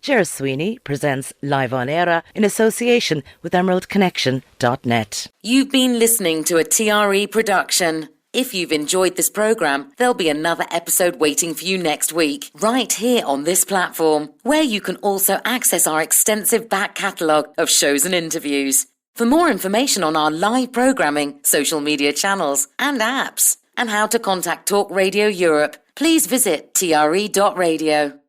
Ger Sweeney presents Live on Eire in association with emeraldconnection.net. You've been listening to a TRE production. If you've enjoyed this programme, there'll be another episode waiting for you next week, right here on this platform, where you can also access our extensive back catalogue of shows and interviews. For more information on our live programming, social media channels and apps, and how to contact Talk Radio Europe, please visit TRE.radio.